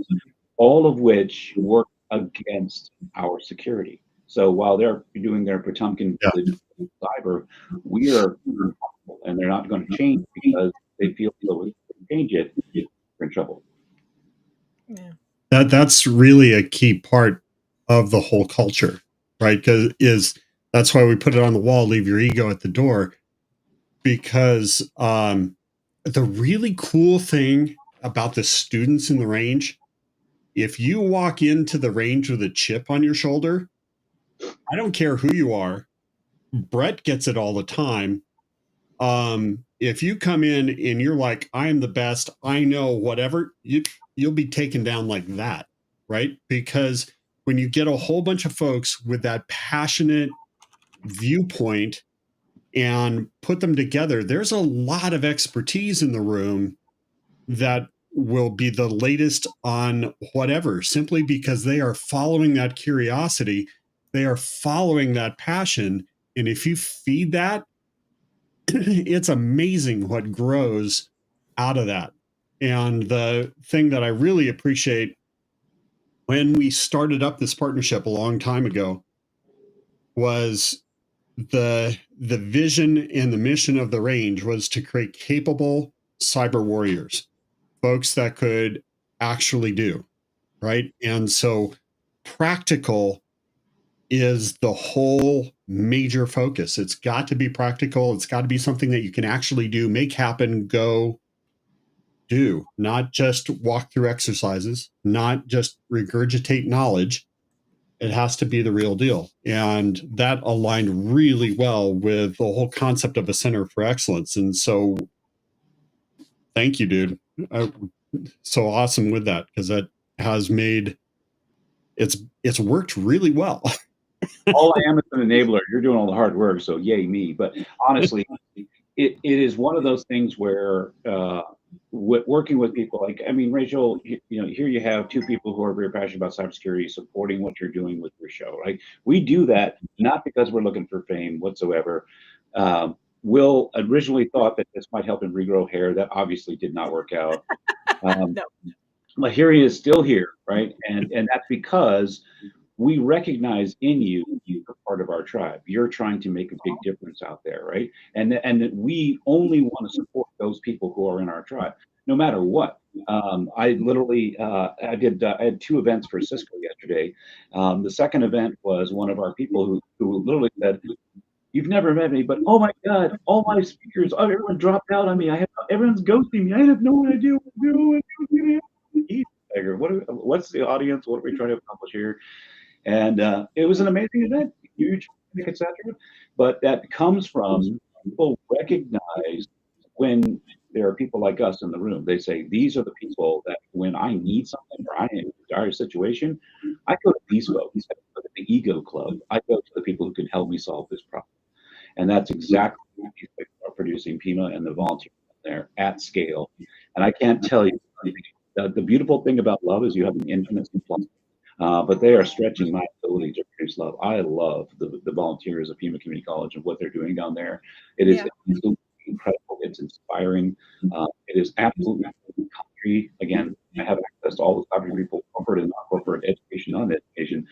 all of which work against our security. So while they're doing their Potemkin cyber, we are responsible, and they're not going to change because they feel so if they change it, we're in trouble. Yeah. That's really a key part of the whole culture, right? Because that's why we put it on the wall, leave your ego at the door, because the really cool thing about the students in the range, if you walk into the range with a chip on your shoulder, I don't care who you are, Brett gets it all the time. If you come in and you're like, I'm the best, I know whatever, you'll be taken down like that, right? Because when you get a whole bunch of folks with that passionate viewpoint and put them together, there's a lot of expertise in the room that will be the latest on whatever, simply because they are following that curiosity, they are following that passion. And if you feed that, it's amazing what grows out of that. And the thing that I really appreciate when we started up this partnership a long time ago was the vision and the mission of the range was to create capable cyber warriors, folks that could actually do, right? And so practical is the whole major focus. It's got to be practical. It's got to be something that you can actually do, make happen, go do, not just walk through exercises, not just regurgitate knowledge. It has to be the real deal. And that aligned really well with the whole concept of a center for excellence. And so thank you, dude. So awesome with that, because that has made it's worked really well. All I am is an enabler. You're doing all the hard work, so yay me. But honestly, it is one of those things where working with people, like, Rachel, here you have two people who are very passionate about cybersecurity, supporting what you're doing with your show, right? We do that not because we're looking for fame whatsoever. Will originally thought that this might help him regrow hair. That obviously did not work out. No. But here he is, still here, right? And that's because we recognize in you're part of our tribe. You're trying to make a big difference out there, right? And we only want to support those people who are in our tribe, no matter what. I literally, I had two events for Cisco yesterday. The second event was one of our people who literally said, "You've never met me, but oh my God, all my speakers, everyone dropped out on me. Everyone's ghosting me. I have no idea what to do." What's the audience? What are we trying to accomplish here? And it was an amazing event, huge, etc. But that comes from people recognize when there are people like us in the room. They say, these are the people that when I need something or I am in a dire situation, I go to these folks. I go to the Ego Club. I go to the people who can help me solve this problem. And that's exactly what we are producing PIMA and the volunteers there at scale. And I can't tell you, the beautiful thing about love is you have an infinite supply. But they are stretching my ability to produce love. I love the volunteers of PIMA Community College and what they're doing down there. It is absolutely incredible. It's inspiring. It is absolutely country. Again, I have access to all the country people, corporate and non-corporate, education, non-education.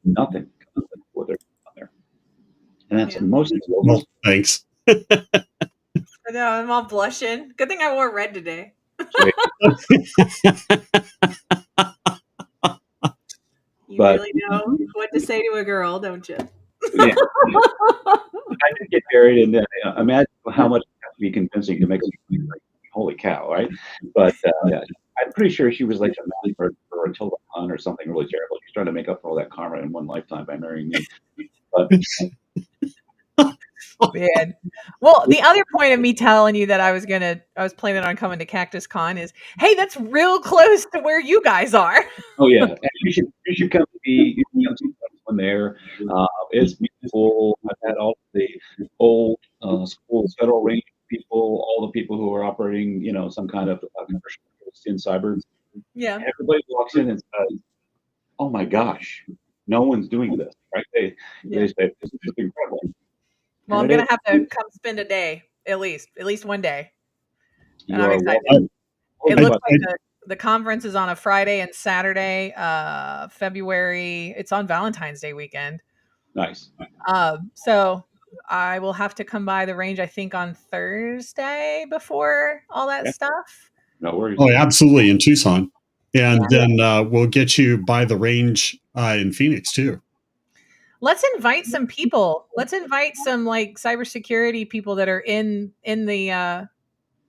Nothing comes with what they're doing down there. And that's mostly. Well, thanks. I know, I'm all blushing. Good thing I wore red today. But really know what to say to a girl, don't you? yeah, I did get married, and imagine how much it has to be convincing to make a like, holy cow, right? But yeah, I'm pretty sure she was like a man for Attila Hun or something really terrible. She's trying to make up for all that karma in one lifetime by marrying me. But Man. Well, the other point of me telling you that I was planning on coming to Cactus Con is, hey, that's real close to where you guys are. oh yeah, and you should come see someone there. It's beautiful. I've had all the old school federal range people, all the people who are operating, some kind of commercial in cyber. Yeah. Everybody walks in and says, "Oh my gosh, no one's doing this." Right? They say this is just incredible. Well, I'm gonna have to come spend a day at least one day. And I'm excited. It looks like the conference is on a Friday and Saturday, February. It's on Valentine's Day weekend. Nice. So I will have to come by the range, I think, on Thursday before all that stuff. No worries. Oh, absolutely, in Tucson. And then we'll get you by the range in Phoenix too. Let's invite some people. Let's invite some like cybersecurity people that are in the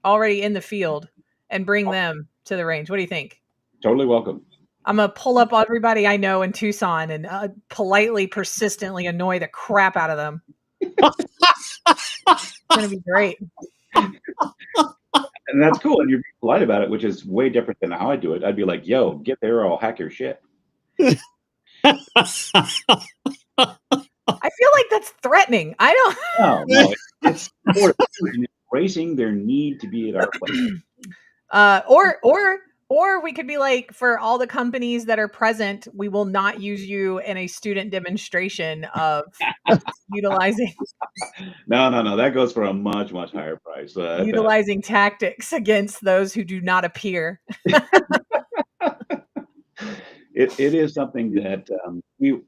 already in the field and bring them to the range. What do you think? Totally welcome. I'm going to pull up everybody I know in Tucson and politely, persistently annoy the crap out of them. It's going to be great. And that's cool. And you're polite about it, which is way different than how I do it. I'd be like, yo, get there or I'll hack your shit. I feel like that's threatening. I don't. No, it's embracing their need to be at our place. Or we could be like, for all the companies that are present, we will not use you in a student demonstration of utilizing. No. That goes for a much, much higher price. Utilizing tactics against those who do not appear. It is something that you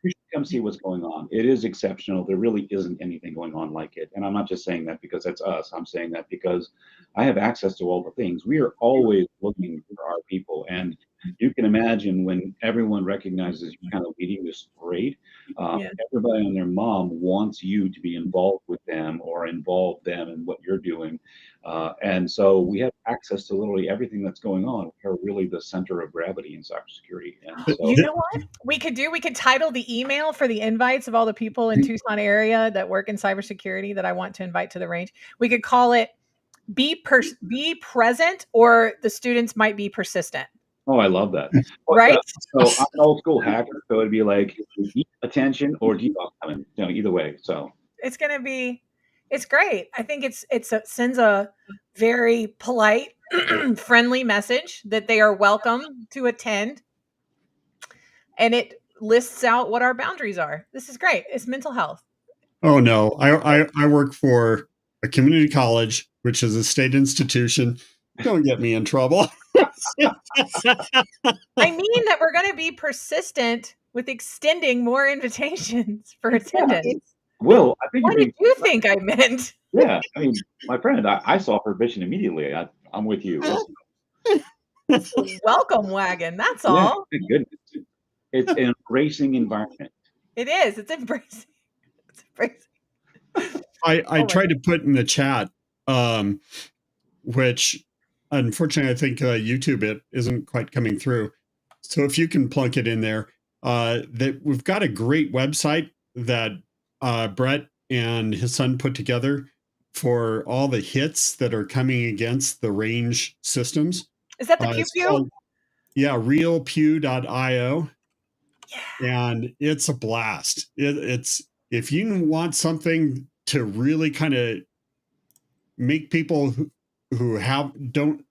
should come see what's going on. It is exceptional. There really isn't anything going on like it. And I'm not just saying that because that's us. I'm saying that because I have access to all the things. We are always looking for our people. And you can imagine when everyone recognizes you're kind of leading this parade, everybody and their mom wants you to be involved with them or involve them in what you're doing. And so we have access to literally everything that's going on. We're really the center of gravity in cybersecurity. And so, you know what we could do? We could title the email for the invites of all the people in Tucson area that work in cybersecurity that I want to invite to the range. We could call it be present, or the students might be persistent. Oh, I love that. Right? So I'm an old school hacker, so it'd be like attention or debug coming, either way. So it's great. I think it sends a very polite, friendly message that they are welcome to attend. And it lists out what our boundaries are. This is great. It's mental health. Oh no. I work for a community college, which is a state institution. Don't get me in trouble. I mean that we're going to be persistent with extending more invitations for attendance. Will, I think. What did you think I meant? Yeah, I mean, my friend, I saw her vision immediately. I'm with you. Welcome wagon. That's all. Thank goodness. It's an embracing environment. It is. It's embracing. I tried to put in the chat, which unfortunately I think YouTube it isn't quite coming through. So if you can plunk it in there, that we've got a great website that Brett and his son put together for all the hits that are coming against the range systems. Is that the Pew? Yeah, realpew.io. Yeah. And it's a blast. It's if you want something to really kind of make people who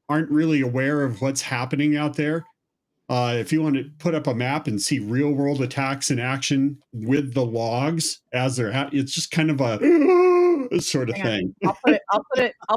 aren't really aware of what's happening out there, if you want to put up a map and see real world attacks in action with the logs as they're it's just kind of a sort of thing. I'll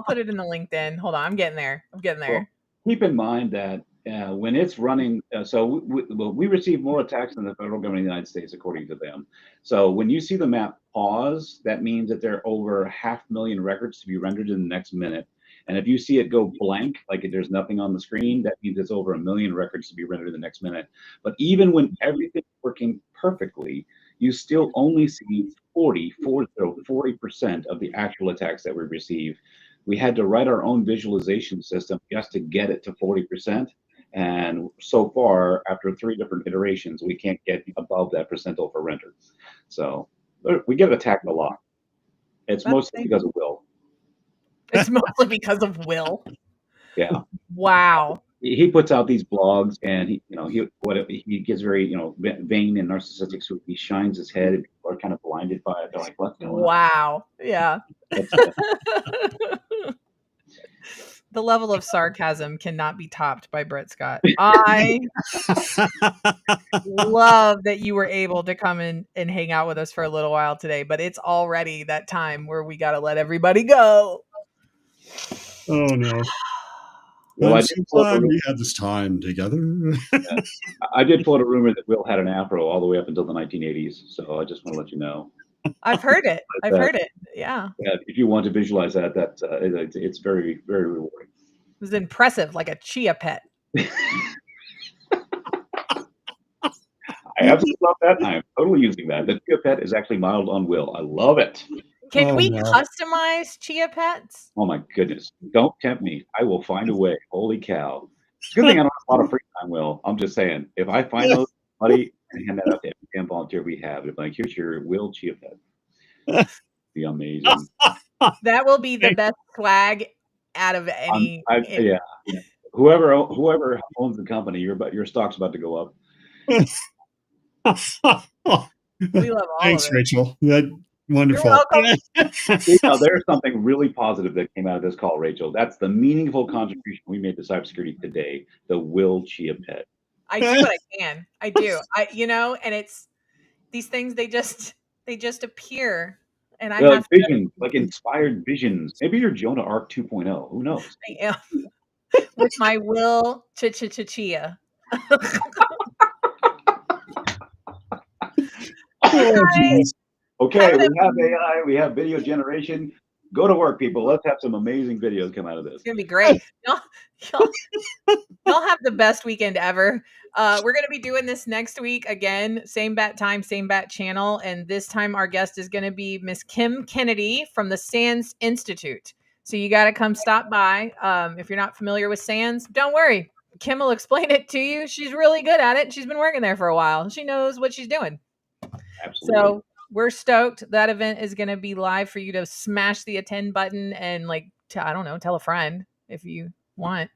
put it in the LinkedIn. Hold on, I'm getting there. Well, keep in mind that when it's running, so we receive more attacks than the federal government of the United States, according to them. So when you see the map pause, that means that there are over 500,000 records to be rendered in the next minute. And if you see it go blank, like there's nothing on the screen, that means it's over 1 million records to be rendered in the next minute. But even when everything's working perfectly, you still only see 40% of the actual attacks that we receive. We had to write our own visualization system just to get it to 40%. And so far, after 3 different iterations, we can't get above that percentile for render. So we get attacked a lot. It's mostly because of Will. It's mostly because of Will. Yeah. Wow. He puts out these blogs, and he gets very vain and narcissistic. So he shines his head, and people are kind of blinded by it. They're like, "What's going on?" Wow. Yeah. The level of sarcasm cannot be topped by Brett Scott. I love that you were able to come in and hang out with us for a little while today, but it's already that time where we got to let everybody go. Oh, no. Well, I'm so glad we had this time together. Yeah. I did float a rumor that Will had an afro all the way up until the 1980s, so I just want to let you know. I've heard it. I've heard it. Yeah. If you want to visualize that, it's very, very rewarding. It was impressive, like a chia pet. I absolutely love that. I'm totally using that. The chia pet is actually modeled on Will. I love it. Can we customize chia pets? Oh my goodness. Don't tempt me. I will find a way. Holy cow. It's a good thing I don't have a lot of free time, Will. I'm just saying, if I find those, buddy, I hand that out to every damn volunteer we have. If like, here's your Will chia pet. Be amazing. That will be the best swag out of any. Yeah. Whoever owns the company, your stock's about to go up. We love all Thanks, of it. Rachel. Wonderful. There's something really positive that came out of this call, Rachel. That's the meaningful contribution we made to cybersecurity today. The Will chia pet. I do what I can. I do. And it's these things. They just appear, and I have visions, like inspired visions. Maybe you're Jonah Arc 2.0. Who knows? I am with my Will chia. Okay, we have AI, we have video generation. Go to work, people. Let's have some amazing videos come out of this. It's gonna be great. Y'all have the best weekend ever. We're gonna be doing this next week again, same bat time, same bat channel, and this time our guest is gonna be Miss Kim Kennedy from the SANS Institute. So you got to come stop by. If you're not familiar with SANS, don't worry. Kim will explain it to you. She's really good at it. She's been working there for a while. She knows what she's doing. Absolutely. So we're stoked. That event is going to be live for you to smash the attend button and tell a friend if you want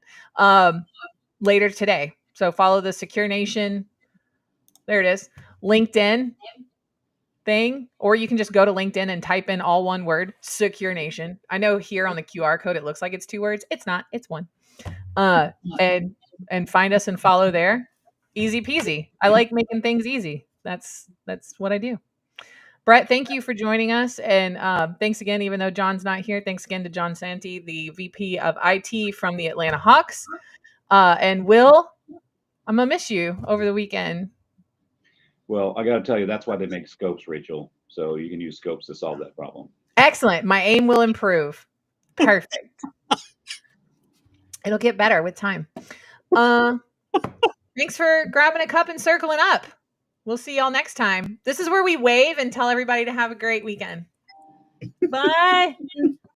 later today. So follow the Secure Nation. There it is. LinkedIn thing, or you can just go to LinkedIn and type in all one word, Secure Nation. I know here on the QR code, it looks like it's 2 words. It's not, it's 1. And find us and follow there. Easy peasy. I like making things easy. That's what I do. Brett, thank you for joining us. And thanks again, even though John's not here, thanks again to Jon Santee, the VP of IT from the Atlanta Hawks. And Will, I'm going to miss you over the weekend. Well, I got to tell you, that's why they make scopes, Rachel. So you can use scopes to solve that problem. Excellent. My aim will improve. Perfect. It'll get better with time. Thanks for grabbing a cup and circling up. We'll see y'all next time. This is where we wave and tell everybody to have a great weekend. Bye.